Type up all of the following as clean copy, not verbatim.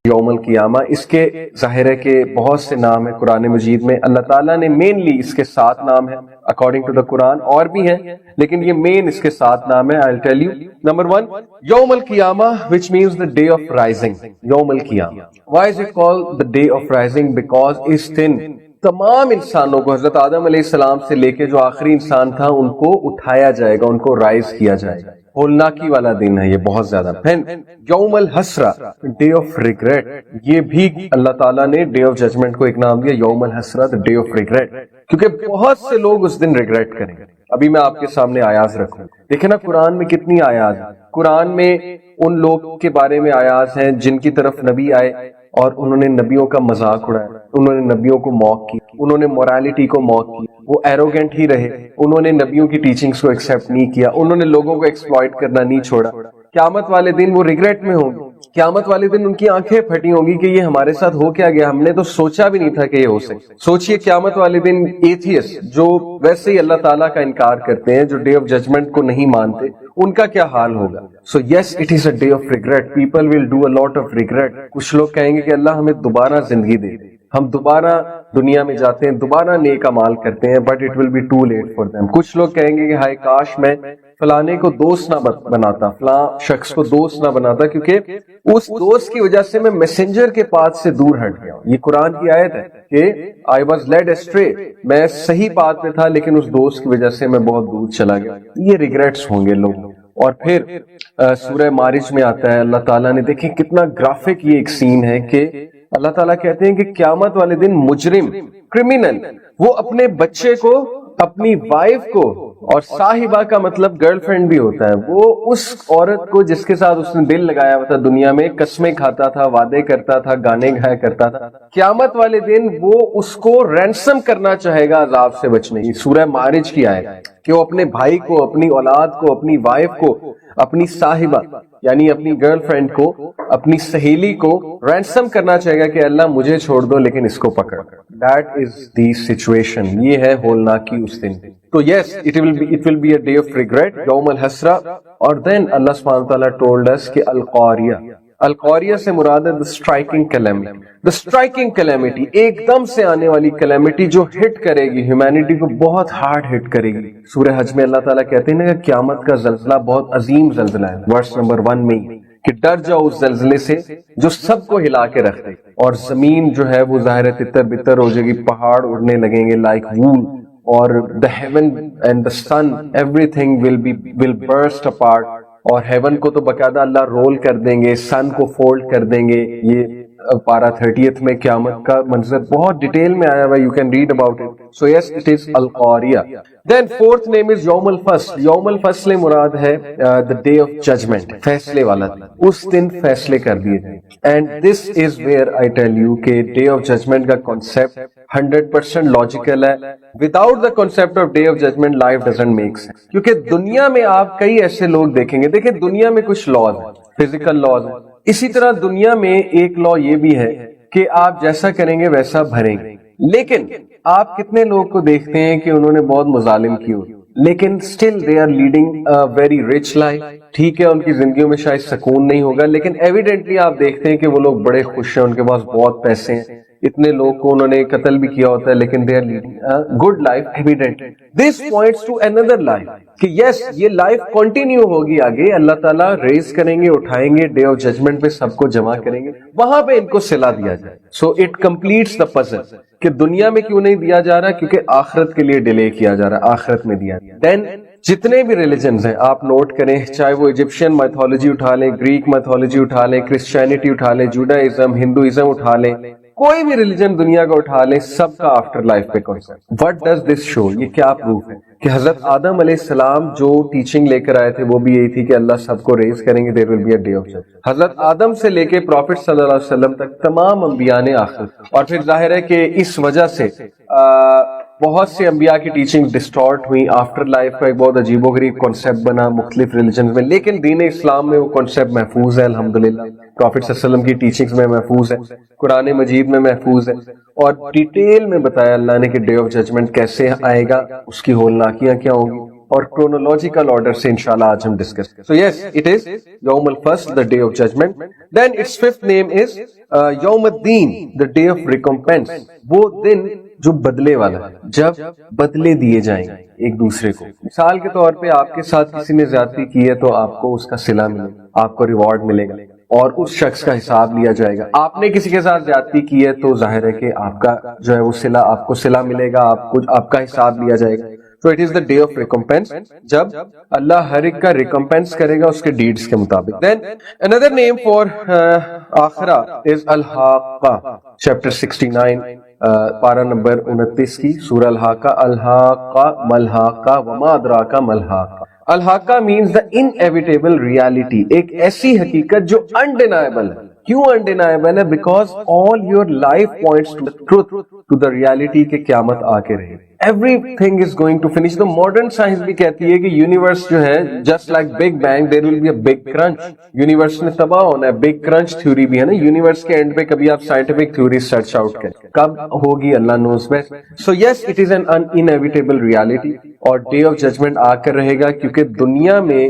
یوم القیامہ. اس کے ظاہر ہے کہ بہت سے نام ہیں قرآن مجید میں. اللہ تعالیٰ نے مینلی اس کے 7 نام ہیں اکارڈنگ ٹو دا قرآن, اور بھی ہیں لیکن یہ مین اس کے 7 نام ہیں. I'll tell you. Number 1, یوم القیامہ, which means the day of rising. یوم القیامہ. Why is it called the day of rising? Because اس دن تمام انسانوں کو حضرت آدم علیہ السلام سے لے کے جو آخری انسان تھا ان کو اٹھایا جائے گا, ان کو رائز کیا جائے گا. ہولناکی والا دن ہے یہ بہت زیادہ. یوم الحسرہ, ڈے آف ریگریٹ, یہ بھی اللہ تعالیٰ نے ڈے آف ججمنٹ کو ایک نام دیا, یوم الحسرہ, ڈے آف ریگریٹ, کیونکہ بہت سے لوگ اس دن ریگریٹ کریں گے. ابھی میں آپ کے سامنے آیاز رکھوں, دیکھیں نا قرآن میں کتنی آیاز ہیں. قرآن میں ان لوگ کے بارے میں آیاز ہیں جن کی طرف نبی آئے اور انہوں نے نبیوں کا مذاق اڑایا, انہوں نے نبیوں کو موک کی, انہوں نے مورالیٹی کو موک کی, وہ ایروگنٹ ہی رہے, انہوں نے نبیوں کی ٹیچنگز کو ایکسیپٹ نہیں کیا, انہوں نے لوگوں کو ایکسپلائٹ کرنا نہیں چھوڑا. قیامت والے دن وہ ریگریٹ میں ہوں گے. قیامت والے دن ان کی آنکھیں پھٹی ہوں گی کہ یہ ہمارے ساتھ ہو کیا گیا, ہم نے تو سوچا بھی نہیں تھا کہ یہ ہو سکے. سوچئے قیامت والے دن ایتھیسٹ جو ویسے ہی اللہ تعالیٰ کا انکار کرتے ہیں, جو ڈے آف ججمنٹ کو نہیں مانتے, ان کا کیا حال ہوگا. So yes, it is a day of regret. People will do a lot of regret. کچھ لوگ کہیں گے کہ اللہ ہمیں دوبارہ زندگی دے, ہم دوبارہ دنیا میں جاتے ہیں, دوبارہ نیک اعمال کرتے ہیں, but it will be too late for them. کچھ لوگ کہیں گے کہ ہائے کاش میں فلانے کو دوست نہ بناتا, فلاں شخص کو دوست نہ بناتا, کیونکہ اس دوست کی وجہ سے میں میسنجر کے پاتھ سے دور ہٹ گیا. یہ قرآن کی آیت ہے کہ I was led astray, میں صحیح پاتھ پہ تھا لیکن اس دوست کی وجہ سے میں بہت دور چلا گیا. یہ ریگریٹس ہوں گے لوگ. اور پھر سورہ معارج میں آتا ہے, اللہ تعالیٰ نے, دیکھیں کتنا گرافک یہ ایک سین ہے کہ اللہ تعالیٰ کہتے ہیں کہ قیامت والے دن مجرم, کرمینل, وہ اپنے بچے کو, اپنی وائف کو, اور صاحبہ کا مطلب گرل فرینڈ بھی ہوتا ہے, وہ اس عورت کو جس کے ساتھ اس نے دل لگایا ہوا تھا دنیا میں, قسمیں کھاتا تھا, وعدے کرتا تھا, گانے گایا کرتا تھا, قیامت والے دن وہ اس کو رینسم کرنا چاہے گا عذاب سے بچنے کی. سورہ معارج کی آیت کہ وہ اپنے بھائی کو, اپنی اولاد کو, اپنی وائف کو, اپنی صاحبہ یعنی اپنی گرل فرینڈ کو, اپنی سہیلی کو رینسم کرنا چاہے گا کہ اللہ مجھے چھوڑ دو لیکن اس کو پکڑ. That is the situation. یہ ہے ہولناکی اس دن. تو یس, it will be a day of regret, یوم الحسرہ. اور دین اللہ سبحانہ وتعالیٰ told us کہ القاریہ, القاریہ سے مراد ہے the striking calamity. the striking calamity, ایک دم سے آنے والی calamity جو ہٹ کرے گی ہیومینٹی کو, بہت ہارڈ ہٹ کرے گی. سورہ حج میں اللہ تعالیٰ کہتے ہیں نا کہ قیامت کا زلزلہ بہت عظیم زلزلہ ہے, ورس نمبر 1 میں, کہ ڈر جاؤ اس زلزلے سے جو سب کو ہلا کے رکھ دے, اور زمین جو ہے وہ ظاہر تتر بتر ہو جائے گی, پہاڑ اڑنے لگیں گے لائک وول, اور the heaven and the sun, everything will burst apart. اور heaven کو تو باقاعدہ اللہ رول کر دیں گے, sun کو فولڈ کر دیں گے. یہ پارہ 30th میں قیامت کا منظر بہت ڈیٹیل میں آیا ہوا, you can read about it. So yes, it is القاریہ. Then fourth name is یوم الفصل. یوم الفصل مراد ہے the day of judgment, فیصلے والا دن. اس دن فیصلے کر دیے جائیں. And this is where I tell you کہ day of judgment کا concept 100% logical ہے. Without the concept of day of judgment, life doesn't make sense. کیونکہ دنیا میں آپ کئی ایسے لوگ دیکھیں گے, دیکھیں دنیا میں کچھ laws ہیں, physical laws ہیں. اسی طرح دنیا میں ایک لا یہ بھی ہے کہ آپ جیسا کریں گے ویسا بھریں گے. لیکن آپ کتنے لوگ کو دیکھتے ہیں کہ انہوں نے بہت مظالم کی ہوئی, لیکن still they are leading a very rich life. ٹھیک ہے ان کی زندگیوں میں شاید سکون نہیں ہوگا, لیکن ایویڈنٹلی آپ دیکھتے ہیں کہ وہ لوگ بڑے خوش ہیں, ان کے پاس بہت پیسے ہیں, اتنے لوگ کو انہوں نے قتل بھی کیا ہوتا ہے, لیکن they are leading a good life evidently. This points to another life کہ yes, یہ لائف کنٹینیو ہوگی آگے, اللہ تعالیٰ ریز کریں گے, اٹھائیں گے, ڈے آف ججمنٹ پہ سب کو جمع کریں گے, وہاں پہ ان کو صلہ دیا جائے. So it completes the puzzle کہ دنیا میں کیوں نہیں دیا جا رہا, کیونکہ آخرت کے لیے ڈیلے کیا جا رہا, آخرت میں دیا. دین جتنے بھی ریلیجنز ہیں آپ نوٹ کریں, چاہے وہ ایجپشین میتھولوجی اٹھا لیں, گریک میتھولوجی اٹھا لیں, کرسچینٹی اٹھا لیں, جوڈائزم, ہندوازم اٹھا لیں, کوئی بھی ریلیجن دنیا کا اٹھا لیں, سب کا آفٹر لائف پہ کانسیپٹ. وٹ ڈز دس شو, یہ کیا پروف ہے کہ حضرت آدم علیہ السلام جو ٹیچنگ لے کر آئے تھے وہ بھی یہی تھی کہ اللہ سب کو ریز کریں گے, there will be a day of judgment. حضرت آدم سے لے کے پروفٹ صلی اللہ علیہ وسلم تک تمام انبیاء نے آخرت, اور پھر ظاہر ہے کہ اس وجہ سے بہت سے انبیاء کی ٹیچنگ ڈسٹارٹ ہوئی, آفٹر لائف کا ایک بہت عجیب و غریب کانسیپٹ بنا مختلف ریلیجنز میں, لیکن دین اسلام میں وہ کانسیپٹ محفوظ ہے الحمدللہ, پروفٹ صلی اللہ علیہ وسلم کی ٹیچنگز میں محفوظ ہے, قرآن مجید میں محفوظ ہے, اور ڈیٹیل میں بتایا اللہ نے کہ ڈے آف ججمنٹ کیسے آئے گا, اس کی ہولناکیاں کیا ہوں گی, اور chronological order سے انشاءاللہ آج ہم discuss. So yes, it is Yawm al-Fasl, the day of judgment. Then its fifth name is Yawm al-Din, the day of recompense. وہ دن جو بدلے والا ہے، جب بدلے دیے جائیں گے ایک دوسرے کو. مثال کے طور پہ آپ کے ساتھ کسی نے زیادتی کی ہے تو آپ کو اس کا صلہ ملے گا، آپ کو ریوارڈ ملے گا اور اس شخص کا حساب لیا جائے گا. آپ نے کسی کے ساتھ زیادتی کی ہے تو ظاہر ہے کہ آپ کا جو ہے وہ صلہ، آپ کو صلہ ملے گا، آپ کا حساب لیا جائے گا. So it is the day of recompense, جب اللہ ہر ایک کا ریکمپینس کرے گا اس کے ڈیڈز کے مطابق. Then another name for آخرہ is الحاقہ. Chapter 69 پارہ نمبر 29 کی سورہ الحاقہ. الحاقہ ملحاقہ وما ادراک ملحاقہ. الحاقہ means the inevitable reality، ایک ایسی حقیقت جو undeniable ہے. کیوں undeniable ہے؟ Because all your life points to the truth, to the reality کہ قیامت آ کے رہے. Everything is going to finish. The modern science بھی کہتی ہے کہ یونیورس جو ہے just like big bang there will be a big crunch. Universe نے تباہ ہونا ہے. big crunch theory بھی ہے نا. یونیورس کے اینڈ پہ کبھی آپ scientific theory search out کریں کب ہوگی اللہ knows best. So yes, it is an inevitable reality اور day of judgment آ کر رہے گا کیونکہ دنیا میں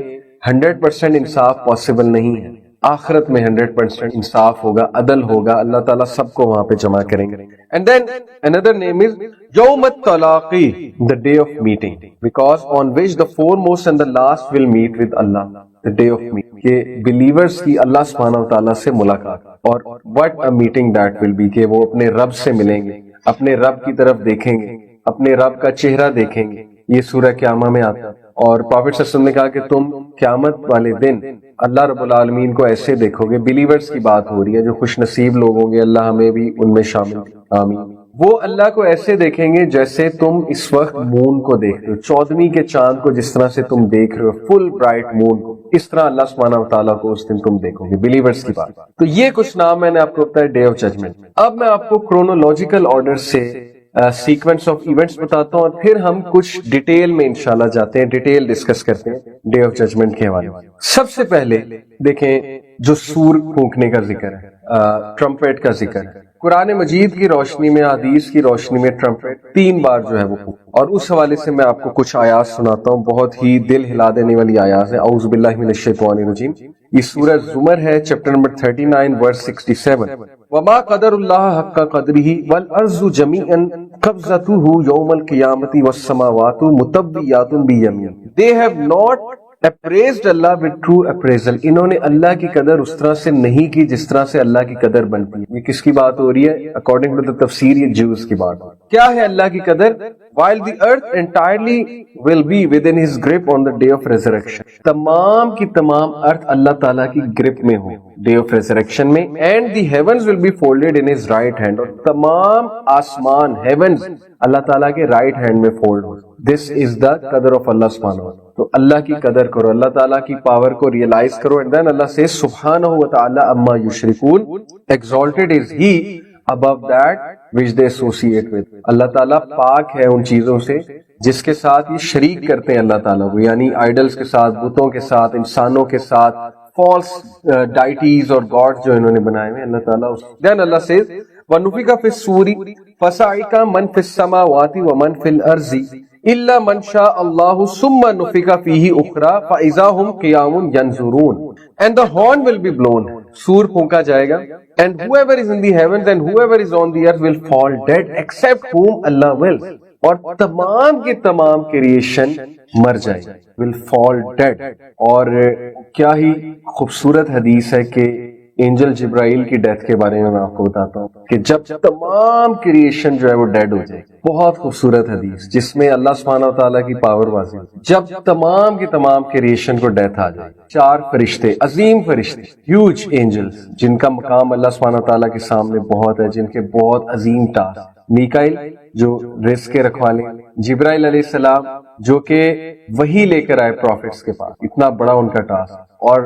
100% انصاف possible نہیں ہے. آخرت میں 100% انصاف ہوگا، عدل ہوگا، اللہ تعالیٰ سب کو وہاں پہ جمع کریں گے. And then another name is Yawm at-Talaqi, the day of meeting, because on which the foremost and the last will meet with Allah, the day of meeting. کہ believers کی اللہ سبحانہ و تعالیٰ سے ملاقات، اور what a meeting that will be، کہ وہ اپنے رب سے ملیں گے، اپنے رب کی طرف دیکھیں گے، اپنے رب کا چہرہ دیکھیں گے. یہ سورہ قیامہ میں آتا ہے. اور پروفیٹ صلی اللہ علیہ وسلم نے کہا کہ تم قیامت والے دن اللہ رب العالمین کو ایسے دیکھو گے. بلیورز کی بات ہو رہی ہے جو خوش نصیب لوگ ہوں گے، اللہ ہمیں بھی ان میں شامل، آمین. وہ اللہ کو ایسے دیکھیں گے جیسے تم اس وقت مون کو دیکھ رہے ہو، 14ویں کے چاند کو جس طرح سے تم دیکھ رہے ہو، فل برائٹ مون کو، اس طرح اللہ سبحانہ و تعالیٰ کو اس دن تم دیکھو گے. بلیورز کی بات. تو یہ کچھ نام میں نے آپ کو بتایا ڈے آف ججمنٹ. اب میں آپ کو کرونولوجیکل آرڈر سے سیکوینس آف ایونٹس بتاتا ہوں اور پھر ہم کچھ ڈیٹیل میں انشاءاللہ جاتے ہیں، ڈیٹیل ڈسکس کرتے ہیں ڈے آف ججمنٹ کے حوالے. سب سے پہلے دیکھیں جو سور پھونکنے کا ذکر ہے، ٹرمپیٹ کا ذکر ہے. قرآن مجید کی روشنی میں، حدیث کی روشنی میں ٹرمپیٹ 3 بار جو ہے وہ پھونک، اور اس حوالے سے میں آپ کو کچھ آیات سناتا ہوں، بہت ہی دل ہلا دینے والی آیات ہیں. اعوذ باللہ من الشیطان الرجیم. یہ سورہ زمر ہے، چیپٹر نمبر 39 ورس 67. وما قدر اللہ حق قدرہ والارض جمیعا قبضتہ یوم القیامۃ والسماوات مطویات بیمینہ. They have not appraised Allah with true appraisal. انہوں نے اللہ کی قدر اس طرح سے نہیں کی جس طرح سے اللہ کی قدر بنتی ہے. یہ کس کی بات ہو رہی ہے؟ اکارڈنگ ٹو the تفسیر یہ جیوز کی بات. کیا ہے اللہ کی قدر؟ While the earth entirely will be within his grip on the day of resurrection. تمام کی تمام ارتھ اللہ تعالیٰ کی گرپ میں ہو ڈے آف ریزریکشن میں. And the heavens will be folded in his right hand. اور تمام آسمان heavens اللہ تعالیٰ کے رائٹ ہینڈ میں fold who. This is the قدر of Allah سبحانہ و تعالیٰ. تو اللہ کی قدر کرو، اللہ تعالیٰ کی پاور کو ریئلائز کرو. And then اللہ سے سبحانہ و تعالیٰ اما یشرکون. Exalted is he above that which they associate with. اللہ تعالیٰ پاک ہے ان چیزوں سے جس کے ساتھ یہ شریک کرتے ہیں اللہ تعالیٰ کو، یعنی آئیڈلز کے ساتھ، بتوں کے ساتھ، انسانوں کے ساتھ، فالس ڈائٹیز اور گاڈ جو انہوں نے بنائے ہوئے اللہ تعالیٰ. دین اللہ سے وَنُفِخَ فِي الصُّورِ فَصَعِقَ مَن فِي السَّمَاوَاتِ وَمَن فِي الْأَرْضِ إِلَّا مَن شَاءَ اللَّهُ ثُمَّ نُفِخَ فِيهِ أُخْرَى فَإِذَا هُمْ قِيَامٌ يَنظُرُونَ. And the horn will be blown. سور پھونکا جائے گا. And whoever is in the heavens and whoever is on the earth will fall dead except whom Allah will. اور تمام کے تمام کریشن مر جائے گی. will fall dead. اور کیا ہی خوبصورت حدیث ہے کہ اینجل جبرائیل کی ڈیتھ کے بارے میں آپ کو بتاتا ہوں کہ جب تمام کریشن جو ہے وہ ڈیڈ ہو جائے. بہت خوبصورت حدیث جس میں اللہ سبحانہ و تعالیٰ کی پاور واضح ہوتی ہے. جب تمام کی تمام کریشن کو ڈیتھ آ جائے، 4 فرشتے، عظیم فرشتے، ہیوج اینجلز جن کا مقام اللہ سبحانہ و تعالیٰ کے سامنے بہت ہے، جن کے بہت عظیم ٹاسک. میکائیل جو رزق کے رکھوالے، جبرائیل علیہ السلام جو کہ وہی لے کر آئے پروفٹس کے پاس، اتنا بڑا ان کا ٹاسک، اور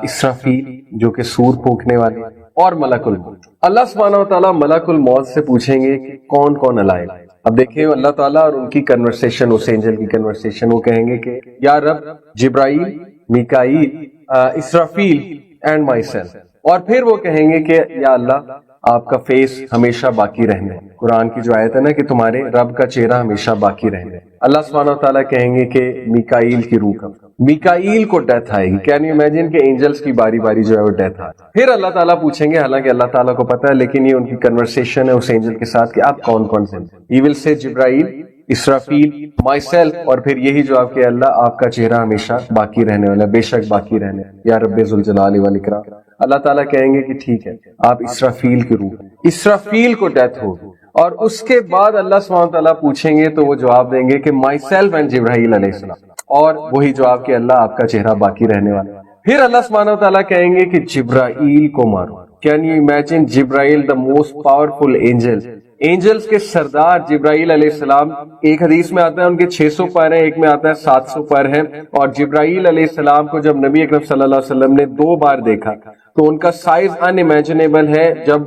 اسرافیل جو کہ سور پھونکنے والے، اور ملک الموت. اللہ سبحانہ و تعالیٰ ملک الموت سے پوچھیں گے کہ کون کون الائے. اب دیکھیں اللہ تعالیٰ اور ان کی کنورسیشن، اس اینجل کی کنورسیشن. وہ کہیں گے کہ یا رب جبرائیل، میکائیل، اسرافیل اینڈ مائی سیلف. اور پھر وہ کہیں گے کہ یا اللہ آپ کا فیس ہمیشہ باقی رہنے. قرآن کی جو آیت ہے نا کہ تمہارے رب کا چہرہ ہمیشہ باقی رہنے. اللہ سبحانہ و تعالیٰ کہیں گے کہ میکائیل کی روح کب؟ میکائیل کو ڈیتھ آئے گی. کین یو امیجن کہ اینجلس کی باری باری جو ہے وہ ڈیتھ آئے. پھر اللہ تعالیٰ پوچھیں گے، حالانکہ اللہ تعالیٰ کو پتا ہے لیکن یہ ان کی کنورسیشن ہے اس اینجل کے ساتھ کہ آپ کون کون سے. ہی ول سے جبرائیل، اسرافیل، مائی سیلف، اور پھر یہی جواب کہ اللہ آپ کا چہرہ ہمیشہ باقی رہنے والا ہے، بے شک باقی رہنے یا رب ذوالجلال والاکرام. اللہ تعالیٰ کہیں گے کہ ٹھیک ہے آپ اسرافیل کی روح. اسرافیل کو ڈیتھ ہوگی اور اس کے بعد اللہ سبحانہ وتعالیٰ پوچھیں گے تو وہ جواب دیں گے کہ مائی سیلف اینڈ جبرائیل علیہ السلام، اور وہی جواب کہ اللہ آپ کا چہرہ باقی رہنے والا. پھر اللہ سبحانہ وتعالیٰ کہیں گے کہ جبرائیل کو مارو. کین یو امیجن جبرائیل the most powerful angel، angels کے سردار جبرائیل علیہ السلام. ایک حدیث میں آتا ہے ان کے 600 پر ہیں، ایک میں آتا ہے 700 پر ہیں. اور جبرائیل علیہ السلام کو جب نبی اکرم صلی اللہ علیہ وسلم نے 2 بار دیکھا تو ان کا سائز ان امیجنیبل ہے. جب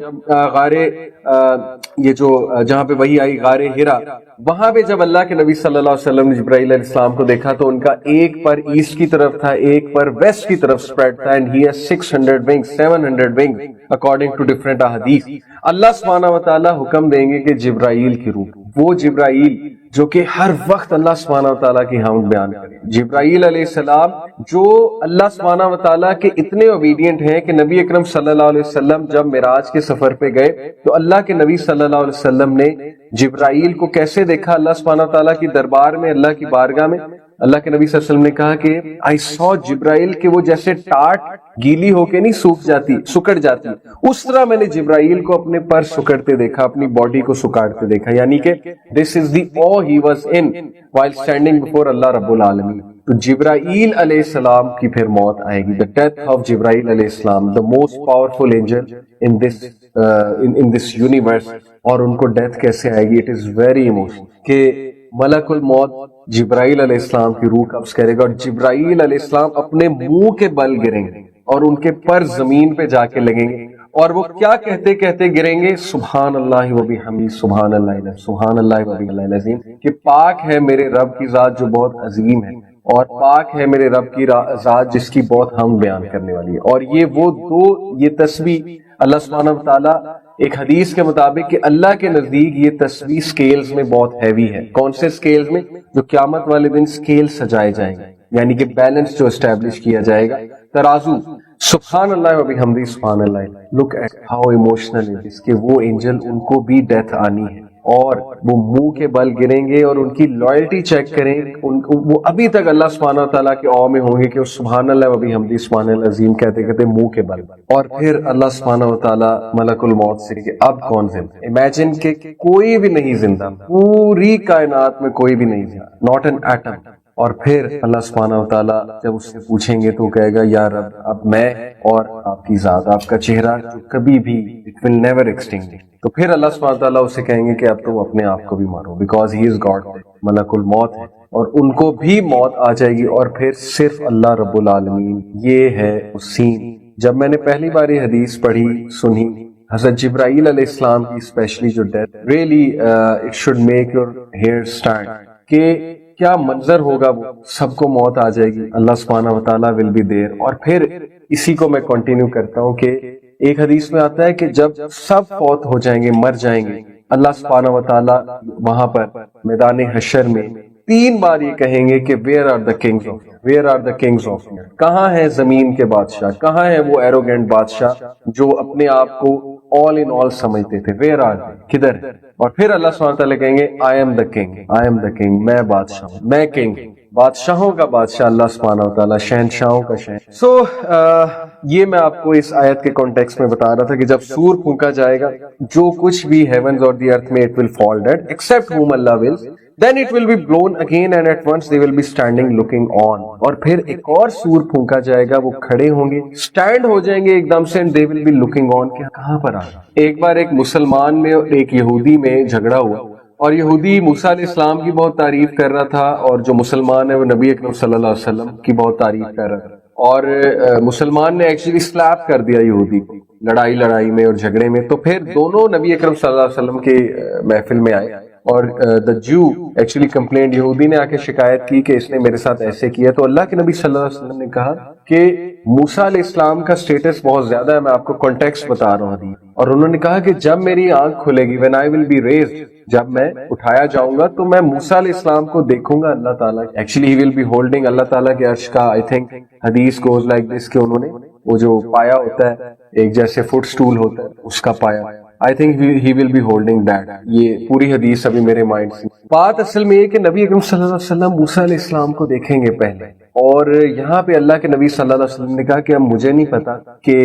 غار یہ جو جہاں پہ وہی آئی غار ہرا، وہاں پہ جب اللہ کے نبی صلی اللہ علیہ وسلم نے جبرائیل علیہ السلام کو دیکھا تو ان کا ایک پر ایسٹ کی طرف تھا، ایک پر ویسٹ کی طرف سپریڈ تھا. And he has 600 wings 700 wings according to different احادیث. اللہ سبحانہ و تعالیٰ حکم دیں گے کہ جبرائیل کی روح، وہ جبرائیل جو کہ ہر وقت اللہ سبحانہ و تعالیٰ کی حمد بیان کرے. جبرائیل علیہ السلام جو اللہ سبحانہ و تعالیٰ کے اتنے اوبیڈینٹ ہیں کہ نبی اکرم صلی اللہ علیہ وسلم جب معراج کے سفر پہ گئے تو اللہ کے نبی صلی اللہ علیہ وسلم نے جبرائیل کو کیسے دیکھا اللہ سبحانہ و تعالیٰ کی دربار میں، اللہ کی بارگاہ میں. اللہ کے نبی صلی اللہ علیہ وسلم نے کہا کہ I saw جبرائیل کہ وہ جیسے ٹاٹ گیلی ہو کے نہیں سوکھ جاتی، سکڑ جاتی، اس طرح میں نے جبرائیل کو اپنے پر سکڑتے دیکھا، اپنی باڈی کو سکاڑتے دیکھا. یعنی کہ this is the awe he was in while standing before اللہ رب العالمین. تو جبرائیل علیہ السلام کی پھر موت آئے گی. the death of جبرائیل علیہ السلام the most powerful angel in this universe. اور ان کو ڈیتھ کیسے آئے گی؟ it is very emotional کہ ملک الموت جبرائیل علیہ السلام کی روح قبض کرے گا اور جبرائیل علیہ السلام اپنے منہ کے بل گریں گے اور ان کے پر زمین پہ جا کے لگیں گے اور وہ کیا کہتے کہتے گریں گے؟ سبحان اللہ و بحمدہ، سبحان اللہ، سبحان اللہ و بحمدہ العظیم، کہ پاک ہے میرے رب کی ذات جو بہت عظیم ہے، اور پاک ہے میرے رب کی ذات جس کی بہت ہم بیان کرنے والی ہے. اور یہ تسبیح اللہ سبحانہ و تعالیٰ ایک حدیث کے مطابق کہ اللہ کے نزدیک یہ تسبیح سکیلز میں بہت ہیوی ہے. کون سے سکیلز میں؟ جو قیامت والے دن سکیل سجائے جائیں گے، یعنی کہ بیلنس جو اسٹیبلش کیا جائے گا، ترازو. سبحان اللہ و بحمدہ سبحان اللہ. Look at how emotional it is کہ وہ اینجل ان کو بھی ڈیتھ آنی ہے اور وہ منہ کے بل گریں گے اور ان کی لائلٹی چیک کریں. وہ ابھی تک اللہ سبحانہ تعالیٰ کے او میں ہوں گے کہ وہ سبحان اللہ و بحمدہ سبحان اللہ عظیم کہتے کہتے منہ کے بل. اور پھر اللہ سبحانہ و تعالیٰ ملک الموت سے کہ اب کون زندہ؟ امیجن کہ کوئی بھی نہیں زندہ، پوری کائنات میں کوئی بھی نہیں زندہ، ناٹ این ایٹم. اور پھر اللہ سبحانہ و تعالیٰ جب اس سے پوچھیں گے تو کہے گا یا رب اب میں اور آپ کی ذات، آپ کا چہرہ جو کبھی بھی اٹ ول نیور ایکسٹنگوش. تو پھر اللہ سبحانہ تعالیٰ اسے کہیں گے کہ اب تو اپنے آپ کو بھی مارو، بیکاز ہی از گاڈ، ملک الموت ہے اور ان کو بھی موت آ جائے گی. اور پھر صرف اللہ رب العالمین. یہ ہے اس سین. جب میں نے پہلی بار یہ حدیث پڑھی سنی حضرت جبرائیل علیہ السلام کی اسپیشلی جو death, really it should make your hair stand کہ کیا منظر ہوگا. وہ سب کو موت آ جائے گی، اللہ سبحانہ و تعالیٰ ول بی دیر. اور پھر اسی کو میں کنٹینیو کرتا ہوں کہ ایک حدیث میں آتا ہے کہ جب سب فوت ہو جائیں گے، مر جائیں گے، اللہ سبحانہ و تعالیٰ وہاں پر میدان حشر میں 3 بار یہ کہیں گے کہ where are the kings of, where are the kings of, کہاں ہے زمین کے بادشاہ، کہاں ہے وہ ایروگینٹ بادشاہ جو اپنے آپ کو all in all سمجھتے تھے، ویئر آر دے، کدھر؟ اور پھر اللہ سبحانہ تعالیٰ کہیں گے I am the king، I am the king، میں بادشاہ ہوں، میں کنگ، بادشاہوں کا بادشاہ اللہ سبحانہ وتعالیٰ، شہنشاہوں کا شہنشاہ. یہ میں آپ کو اس آیت کے کانٹیکسٹ میں بتا رہا تھا کہ جب سور پھونکا جائے گا، جو کچھ بھی ہیونز اور دی ارتھ میں it will fall dead except whom Allah wills. Then it will be blown again and at once they will be standing looking on. اور پھر ایک اور سور پھونکا جائے گا، وہ کھڑے ہوں گے، سٹینڈ ہو جائیں گے ایک دم سے and they will be looking on کہ کہاں پر آ. ایک بار ایک مسلمان میں اور ایک یہودی میں جھگڑا ہوا اور یہودی موسیٰ علیہ السلام کی بہت تعریف کر رہا تھا اور جو مسلمان ہے وہ نبی اکرم صلی اللہ علیہ وسلم کی بہت تعریف کر رہا تھا. اور مسلمان نے ایکچولی سلیپ کر دیا یہودی کو لڑائی میں اور جھگڑے میں. تو پھر دونوں نبی اکرم صلی اللہ علیہ وسلم کے محفل میں آئے اور دا جو ایکچولی کمپلینٹ، یہودی نے آ کے شکایت کی کہ اس نے میرے ساتھ ایسے کیا. تو اللہ کے نبی صلی اللہ علیہ وسلم نے کہا کہ موسیٰ علیہ السلام کا سٹیٹس بہت زیادہ ہے، میں آپ کو کانٹیکسٹ بتا رہا ہوں. اور انہوں نے کہا کہ جب میری آنکھ کھلے گی، when I will be raised جب میں اٹھایا جاؤں گا تو میں موسیٰ علیہ السلام کو دیکھوں گا اللہ تعالیٰ. Actually he will be holding اللہ تعالیٰ کے عرش کا, آئی تھنک حدیث گوز لائک دس کہ انہوں نے وہ جو پایا ہوتا ہے ایک جیسے فٹ سٹول ہوتا ہے اس کا پایا, I think he will be holding that. یہ پوری حدیث ابھی میرے مائنڈ سے. بات اصل میں یہ کہ نبی اکرم صلی اللہ علیہ وسلم موسیٰ علیہ السلام کو دیکھیں گے پہلے, اور یہاں پہ اللہ کے نبی صلی اللہ علیہ وسلم نے کہا کہ اب مجھے نہیں پتا کہ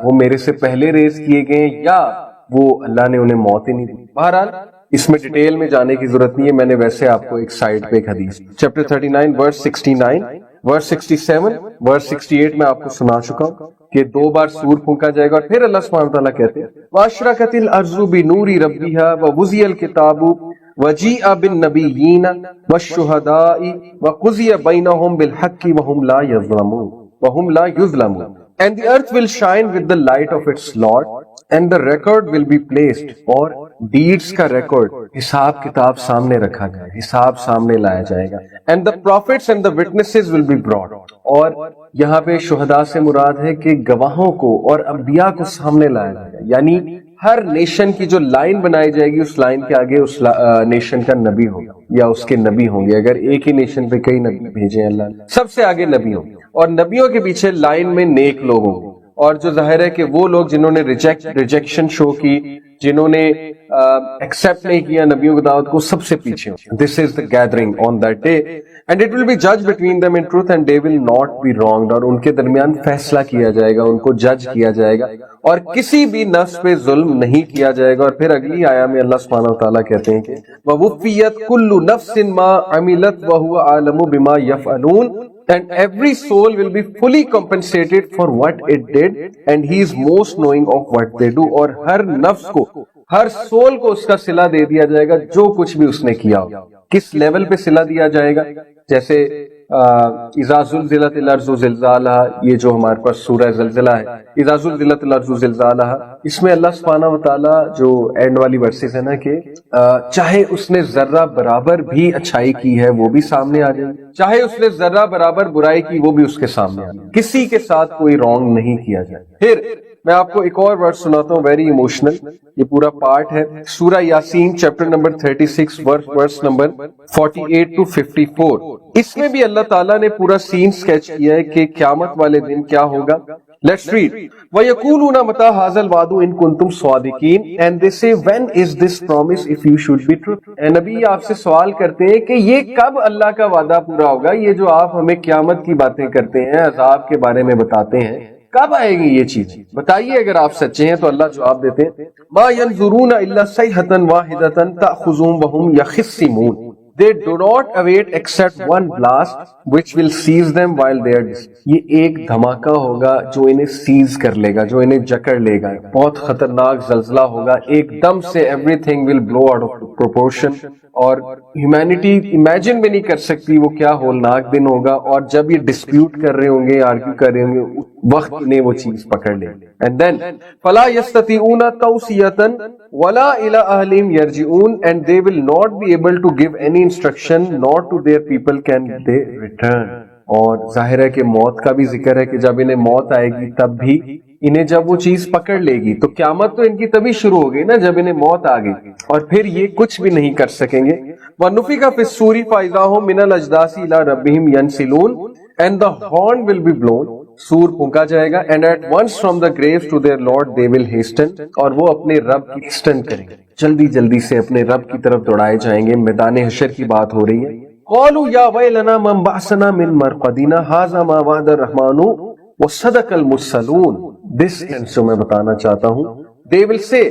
وہ میرے سے پہلے ریز کیے گئے یا وہ اللہ نے انہیں موت ہی نہیں دی. بہرحال اس میں ڈیٹیل میں جانے کی ضرورت نہیں ہے, میں نے ویسے آپ کو ایک سائٹ پہ ایک حدیث چیپٹر 39 ورس 69 ورس 67 ورس 68 میں آپ کو سنا چکا ہوں کہ 2 بار سور پھونکا جائے گا, اور پھر اللہ سبحانہ وتعالیٰ کہتے ہیں وَأَشْرَقَتِ الْأَرْضُ بِنُورِ رَبِّهَا وَوُزِيَ الْكِتَابُ وَجِيءَ بِالنَّبِيِّينَ وَالشُّهَدَاءِ وَقُضِيَ بَيْنَهُم بِالْحَقِّ وَهُمْ لَا يُظْلَمُونَ. And the earth will shine with the light of its Lord, and the record will be placed. اور deeds کا record, حساب کتاب سامنے رکھا جائے, حساب سامنے لایا جائے گا. And the prophets and the witnesses will be brought. اور یہاں پہ شہداء سے مراد ہے کہ گواہوں کو اور انبیاء کو سامنے لایا جائے گا, یعنی ہر نیشن کی جو لائن بنائی جائے گی اس لائن کے آگے اس نیشن کا نبی ہوگا یا اس کے نبی ہوں گے. اگر ایک ہی نیشن پہ کئی نبی بھیجے اللہ نے, سب سے آگے نبی ہوں گے, اور نبیوں کے پیچھے لائن میں نیک لوگ ہوں گے. اور جو ظاہر ہے کہ وہ لوگ جنہوں نے ریجیکشن شو کی, جنہوں نے ایکسپٹ نہیں کیا نبیوں کی دعوت کو, سب سے پیچھے ہوں. This is the gathering on that day and it will be جج between them in truth and they will not be wronged. اور ان کے درمیان فیصلہ کیا جائے گا, ان کو جج کیا جائے گا, اور کسی بھی نفس پہ ظلم نہیں کیا جائے گا. اور پھر اگلی آیا میں اللہ سبحانہ وتعالیٰ کہتے ہیں کہ وَوُفِّيَتْ كُلُّ نَفْسٍ مَا عَمِلَتْ وَهُوَ عَالَمُ بِمَا يَفْعَلُونَ. And every soul will be fully compensated for what it did, and he is most knowing of what they do. اور ہر نفس کو, ہر سول کو اس کا صلہ دے دیا جائے گا جو کچھ بھی اس نے کیا ہو. کس لیول پہ صلہ دیا جائے گا؟ جیسے اذا زلزلت الارض زلزالها, یہ جو ہمارے پاس سورہ زلزلہ ہے, اذا زلزلت الارض زلزالها, اس میں اللہ سبحانہ وتعالی جو اینڈ والی ورسز ہے نا کہ چاہے اس نے ذرہ برابر بھی اچھائی کی ہے وہ بھی سامنے آ جائے, چاہے اس نے ذرہ برابر برائی کی وہ بھی اس کے سامنے آ جائے, کسی کے ساتھ کوئی رانگ نہیں کیا جائے. پھر میں آپ کو ایک اور ورڈ سناتا ہوں, ویری ایموشنل, یہ پورا پارٹ ہے سورہ یاسین chapter number 36 verse number 48 to 54. اس میں بھی اللہ تعالیٰ نے پورا سین سکیچ کیا ہے کہ قیامت والے دن کیا ہوگا. Let's read. وَيَقُولُونَ مَتَى هَذَا الْوَعْدُ إِن كُنتُمْ صَادِقِينَ. And they say, when is this promise if you should be true. اے نبی آپ سے سوال کرتے ہیں کہ یہ کب اللہ کا وعدہ پورا ہوگا, یہ جو آپ ہمیں قیامت کی باتیں کرتے ہیں, عذاب کے بارے میں بتاتے ہیں, کب آئے گی یہ چیز, بتائیے اگر آپ سچے ہیں. تو اللہ جواب دیتے ہیں مَا يَنظُرُونَ إِلَّا صَيْحَةً وَاحِدَةً تَأْخُذُهُمْ وَهُمْ يَخِصِّمُونَ. They do not await except one blast which will seize them while they are distant. یہ ایک دھماکہ ہوگا جو انہیں سیز کر لے گا, جو انہیں جکڑ لے گا, بہت خطرناک زلزلہ ہوگا, ایک دم سے everything will blow out of proportion. اور ہیومینٹی امیجن بھی نہیں کر سکتی وہ کیا ہولناک دن ہوگا. اور جب یہ ڈسپیوٹ کر رہے ہوں گے, آرگیو کر رہے ہوں گے, وقت انہیں وہ چیز پکڑ لے. اینڈ دین فلا یستطیعون توصیۃ ولا الی اہلہم یرجعون. And they will not be able to give any instruction nor to their people can they return. اور ظاہر ہے کہ موت کا بھی ذکر ہے کہ جب انہیں موت آئے گی تب بھی انہیں جب وہ چیز پکڑ لے گی, تو قیامت تو ان کی تبھی شروع ہو گئی نا جب انہیں موت آ گئی, اور پھر یہ کچھ بھی نہیں کر سکیں گے. وَنُفِخَ فِي الصُّورِ فَإِذَا هُم مِّنَ الْأَجْدَاثِ إِلَىٰ رَبِّهِمْ يَنْسِلُونَ. And the horn will be blown, سور پھونکا جائے گا. And at once from the graves to their Lord they will hasten. اور وہ اپنے رب کی hasten کریں گے, جلدی جلدی سے اپنے رب کی طرف دوڑائے جائیں گے. میدان حشر کی بات ہو رہی ہے. قالوا یا ویلنا من بعثنا من مرقدنا هذا ما وعد الرحمن وصدق المرسلون. This جو میں بتانا چاہتا ہوں, they will say,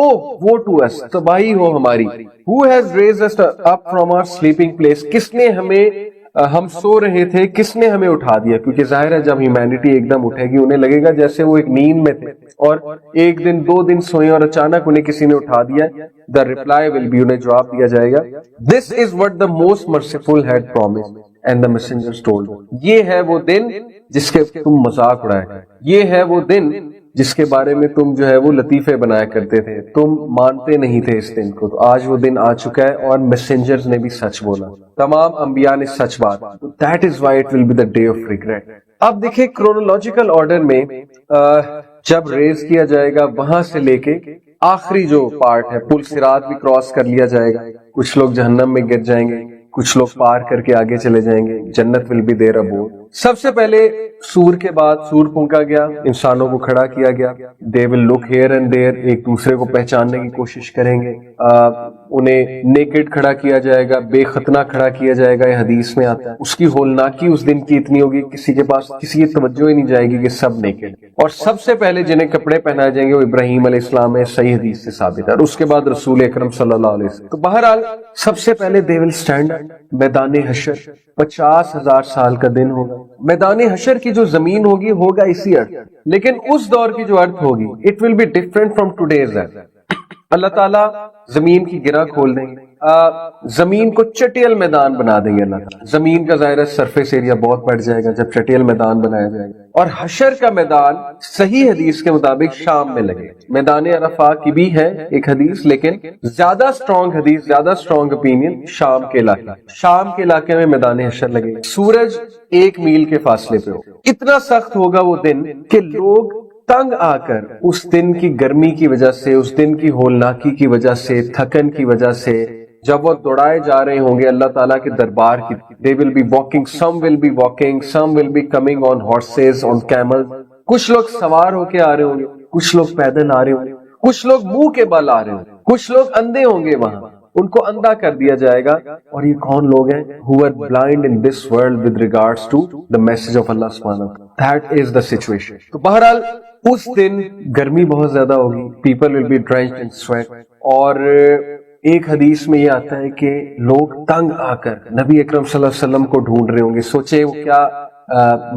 oh woe to us, تباہی ہو ہماری. Who has raised us up from our sleeping place. کس نے ہمیں, ہم سو رہے تھے, کس نے ہمیں اٹھا دیا. کیونکہ ظاہر ہے جب ہیومینٹی ایک دم اٹھے گی انہیں لگے گا جیسے وہ ایک نیند میں تھے اور ایک دن 2 دن سوئے اور اچانک انہیں کسی نے اٹھا دیا. The reply will be, انہیں جواب دیا جائے گا, this is what the most merciful had promised and the messengers told. یہ ہے وہ دن جس کے تم مذاق اڑائے, یہ ہے وہ دن جس کے بارے میں تم جو ہے وہ لطیفے بنایا کرتے تھے, تم مانتے نہیں تھے اس دن کو. تو آج وہ دن آ چکا ہے اور میسنجرز نے بھی سچ بولا, تمام انبیاء نے سچ بات. That is why it will be the day of regret. اب دیکھیں کرونالوجیکل آرڈر میں جب ریز کیا جائے گا وہاں سے لے کے آخری جو پارٹ ہے، پل صراط بھی کراس کر لیا جائے گا، کچھ لوگ جہنم میں گر جائیں گے، کچھ لوگ پار کر کے آگے چلے جائیں گے، جنت ول بی دیر ابو۔ سب سے پہلے سور کے بعد سور پھونکا گیا، انسانوں کو کھڑا کیا گیا، دے ول لک ہیئر اینڈ دیر، ایک دوسرے کو پہچاننے کی کوشش کریں گے، انہیں نیکڈ کھڑا کیا جائے گا، بے ختنہ کھڑا کیا جائے گا، یہ حدیث میں آتا ہے۔ اس کی ہولناکی اس دن کی اتنی ہوگی، کسی کے پاس کسی کی توجہ ہی نہیں جائے گی کہ سب نیکڈ، اور سب سے پہلے جنہیں کپڑے پہنائے جائیں گے وہ ابراہیم علیہ السلام ہے، صحیح حدیث سے ثابت ہے، اور اس کے بعد رسول اکرم صلی اللہ علیہ وسلم۔ تو بہرحال سب سے پہلے دے ول اسٹینڈ میدان حشر، 50,000 سال کا دن ہوگا۔ میدان حشر کی جو زمین ہوگی ہوگا اسی ارتھ، لیکن اس دور کی جو ارتھ ہوگی it will be different from today's earth. اللہ تعالیٰ زمین کی گرہ کھول دیں گے، زمین کو چٹیل میدان بنا دیں گے اللہ تعالیٰ، زمین کا ظاہر سرفیس ایریا بہت بڑھ جائے گا جب چٹیل میدان بنایا جائے گا، اور حشر کا میدان صحیح حدیث کے مطابق شام میں لگے۔ میدان عرفہ کی بھی ہے ایک حدیث، لیکن زیادہ سٹرونگ حدیث، زیادہ سٹرونگ اوپینین شام کے علاقے، شام کے علاقے میں میدان حشر لگے، سورج 1 میل کے فاصلے پہ ہو۔ اتنا سخت ہوگا وہ دن کہ لوگ تنگ آ کر اس دن کی گرمی کی وجہ سے، اس دن کی ہولناکی کی وجہ سے، تھکن کی وجہ سے، جب وہ دوڑائے جا رہے ہوں گے اللہ تعالیٰ کے دربار کی، they will be walking, some will be walking, some will be coming on horses, on camels، کچھ لوگ سوار ہو کے آ رہے ہوں گے، کچھ لوگ پیدل آ رہے ہوں گے، کچھ لوگ منہ کے بل آ رہے ہوں گے، کچھ لوگ اندھے ہوں گے، وہاں ان کو اندھا کر دیا جائے گا۔ اور یہ کون لوگ ہیں؟ who are blind in this world with regards to the message of Allah subhanahu wa ta'ala. That is the situation۔ تو بہرحال اس دن گرمی بہت زیادہ ہوگی، people will be drenched in sweat، اور ایک حدیث میں یہ آتا ہے کہ لوگ تنگ آ کر نبی اکرم صلی اللہ علیہ وسلم کو ڈھونڈ رہے ہوں گے۔ سوچے وہ کیا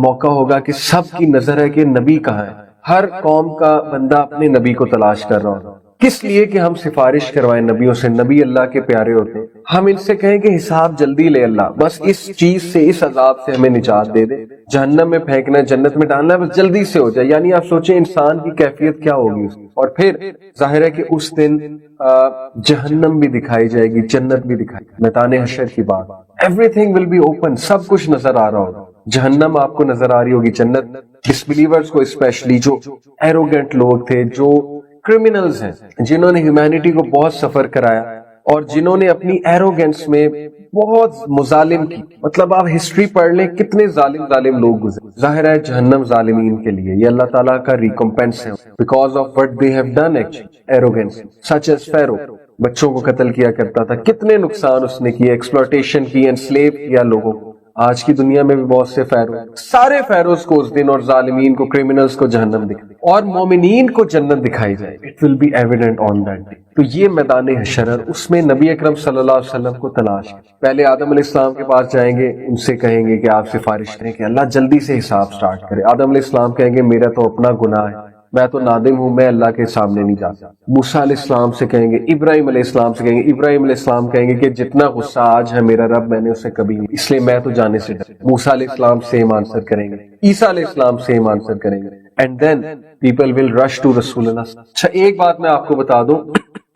موقع ہوگا کہ سب کی نظر ہے کہ نبی کہاں ہے، ہر قوم کا بندہ اپنے نبی کو تلاش کر رہا ہوگا، کس لیے کہ ہم سفارش کروائیں نبیوں سے، نبی اللہ کے پیارے ہوتے ہیں، ہم ان سے کہیں کہ حساب جلدی لے اللہ، بس اس چیز سے، اس عذاب سے ہمیں نجات دے دے، جہنم میں پھینکنا، جنت میں ڈالنا، بس جلدی سے ہو جائے۔ یعنی آپ سوچیں انسان کی کیفیت کیا ہوگی اس، اور پھر ظاہر ہے کہ اس دن جہنم بھی دکھائی جائے گی، جنت بھی دکھائی، میدان حشر کی بات، everything will be open, سب کچھ نظر آ رہا ہوگا، جہنم آپ کو نظر آ رہی ہوگی، جنت ڈسبلیورز کو اسپیشلی، جو ایروگنٹ لوگ تھے، جو کرمنلز ہیں، جنہوں نے ہیومینٹی کو بہت سفر کرایا، اور جنہوں نے اپنی ایروگنس میں بہت مظالم کی، مطلب آپ ہسٹری پڑھ لیں کتنے ظالم لوگ گزرے، ظاہر ہے جہنم ظالمین کے لیے، یہ اللہ تعالیٰ کا ریکمپنس ہے because of what they have done actually, arrogance, such as Pharaoh, بچوں کو قتل کیا کرتا تھا، کتنے نقصان اس نے کیے، ایکسپلوٹیشن کی، انسلیو کیا لوگوں کو۔ آج کی دنیا میں بھی بہت سے فیرو، سارے فیروز کو اس دن، اور ظالمین کو، کرمنلز کو جہنم دکھائی، اور مومنین کو جنت دکھائی جائے، it will be evident on that day. تو یہ میدان حشر ہے، اس میں نبی اکرم صلی اللہ علیہ وسلم کو تلاش، پہلے آدم علیہ السلام کے پاس جائیں گے، ان سے کہیں گے کہ آپ سفارش کریں کہ اللہ جلدی سے حساب سٹارٹ کرے۔ آدم علیہ السلام کہیں گے میرا تو اپنا گناہ ہے، میں تو نادم ہوں، میں اللہ کے سامنے نہیں جاتا۔ موسیٰ علیہ السلام سے کہیں گے، ابراہیم علیہ السلام سے کہیں گے، ابراہیم علیہ السلام کہیں گے کہ جتنا غصہ آج ہے میرا رب، میں نے اسے کبھی نہیں، اس لیے میں تو جانے سے ڈر۔ موسیٰ علیہ السلام سیم آنسر کریں گے، عیسیٰ علیہ السلام سیم آنسر کریں گے، and then people will rush to رسول اللہ۔ اچھا ایک بات میں آپ کو بتا دوں،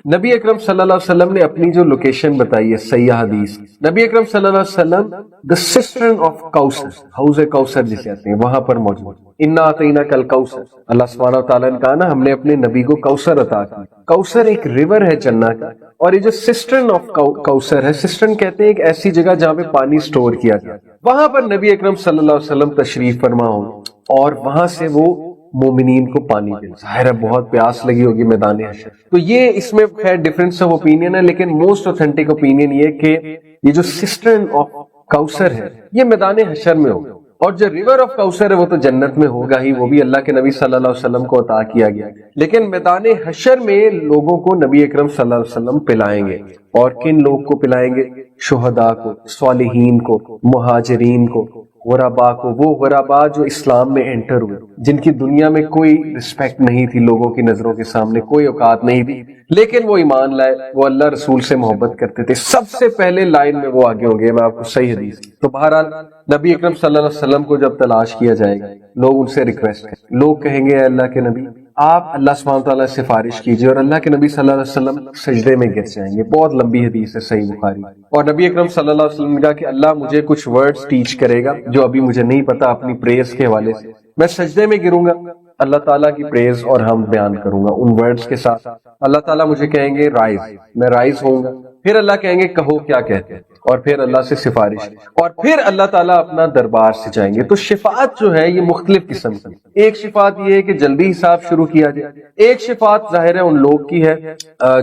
نبی اکرم صلی اللہ علیہ وسلم نے اپنی جو لوکیشن بتائی ہے صحیح حدیث، نبی اکرم صلی اللہ علیہ وسلم the cistern of کوثر، حوض کوثر جسے کہتے ہیں، وہاں پر موجود، انا اعطیناک الکوثر، اللہ سبحانہ و تعالیٰ نے کہا نا ہم نے اپنے نبی کو کوثر عطا کی۔ کوثر ایک ریور ہے جنت کا، اور یہ جو سسٹرن آف کوثر ہے، سسٹرن کہتے ہیں ایک ایسی جگہ جہاں پہ پانی سٹور کیا جائے، وہاں پر نبی اکرم صلی اللہ علیہ وسلم تشریف فرما ہوں، اور وہاں سے وہ مومنین کو پانی دے، ظاہر ہے بہت پیاس لگی ہوگی میدان حشر۔ تو یہ اس میں خیر ڈفرینس آف اوپینین ہے، لیکن موسٹ اوتھینٹک اوپینین یہ کہ یہ جو سسٹرن آف کوثر ہے یہ میدان حشر میں ہوگا، اور جو ریور آف کوثر ہے وہ تو جنت میں ہوگا ہی، وہ بھی اللہ کے نبی صلی اللہ علیہ وسلم کو عطا کیا گیا، لیکن میدان حشر میں لوگوں کو نبی اکرم صلی اللہ علیہ وسلم پلائیں گے، اور کن لوگ کو پلائیں گے؟ شہداء کو، صالحین کو، مہاجرین کو، غرباء کو، وہ غرباء جو اسلام میں انٹر ہوئے، جن کی دنیا میں کوئی رسپیکٹ نہیں تھی، لوگوں کی نظروں کے سامنے کوئی اوقات نہیں تھی، لیکن وہ ایمان لائے، وہ اللہ رسول سے محبت کرتے تھے، سب سے پہلے لائن میں وہ آگے ہوں گے۔ میں آپ کو صحیح حدیث، تو بہرحال نبی اکرم صلی اللہ علیہ وسلم کو جب تلاش کیا جائے گا، لوگ ان سے ریکویسٹ کریں، لوگ کہیں گے اے اللہ کے نبی آپ اللہ سبحانہ تعالیٰ سے سفارش کیجیے، اور اللہ کے نبی صلی اللہ علیہ وسلم سجدے میں گر جائیں گے۔ بہت لمبی حدیث ہے صحیح بخاری، اور نبی اکرم صلی اللہ علیہ وسلم نے کہا کہ اللہ مجھے کچھ ورڈز ٹیچ کرے گا جو ابھی مجھے نہیں پتا، اپنی پریئرز کے حوالے سے میں سجدے میں گروں گا، اللہ تعالیٰ کی پریز اور ہم بیان کروں گا ان ورڈز کے ساتھ. اللہ تعالیٰ مجھے کہیں گے رائز، میں رائز ہوں گا. پھر اللہ کہیں گے کہو کیا کہتے ہیں، اور پھر اللہ سے سفارش، اور پھر اللہ تعالیٰ اپنا دربار سے جائیں گے. تو شفاعت جو ہے یہ مختلف قسم کی. ایک شفاعت یہ ہے کہ جلدی حساب شروع کیا جائے. ایک شفاعت ظاہر ہے ان لوگ کی ہے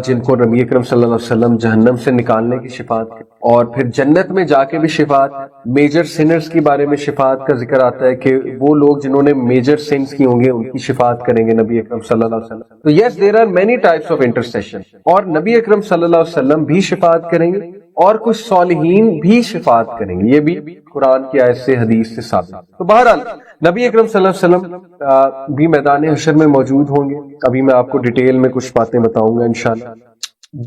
جن کو نبی اکرم صلی اللہ علیہ وسلم جہنم سے نکالنے کی شفاعت کی، اور پھر جنت میں جا کے بھی شفاعت. میجر سنرز کے بارے میں شفاعت کا ذکر آتا ہے کہ وہ لوگ جنہوں نے میجر سنس کی ہوں گے ان کی شفاعت کریں گے نبی اکرم صلی اللہ علیہ وسلم. تو yes there are many types of intercession, اور نبی اکرم صلی اللہ علیہ وسلم بھی شفاعت کریں گے اور کچھ صالحین بھی شفاعت کریں گے. یہ بھی قرآن کی آیت سے حدیث سے ثابت. تو بہرحال نبی اکرم صلی اللہ علیہ وسلم بھی میدان حشر میں موجود ہوں گے. ابھی میں آپ کو ڈیٹیل میں کچھ باتیں بتاؤں گا انشاءاللہ.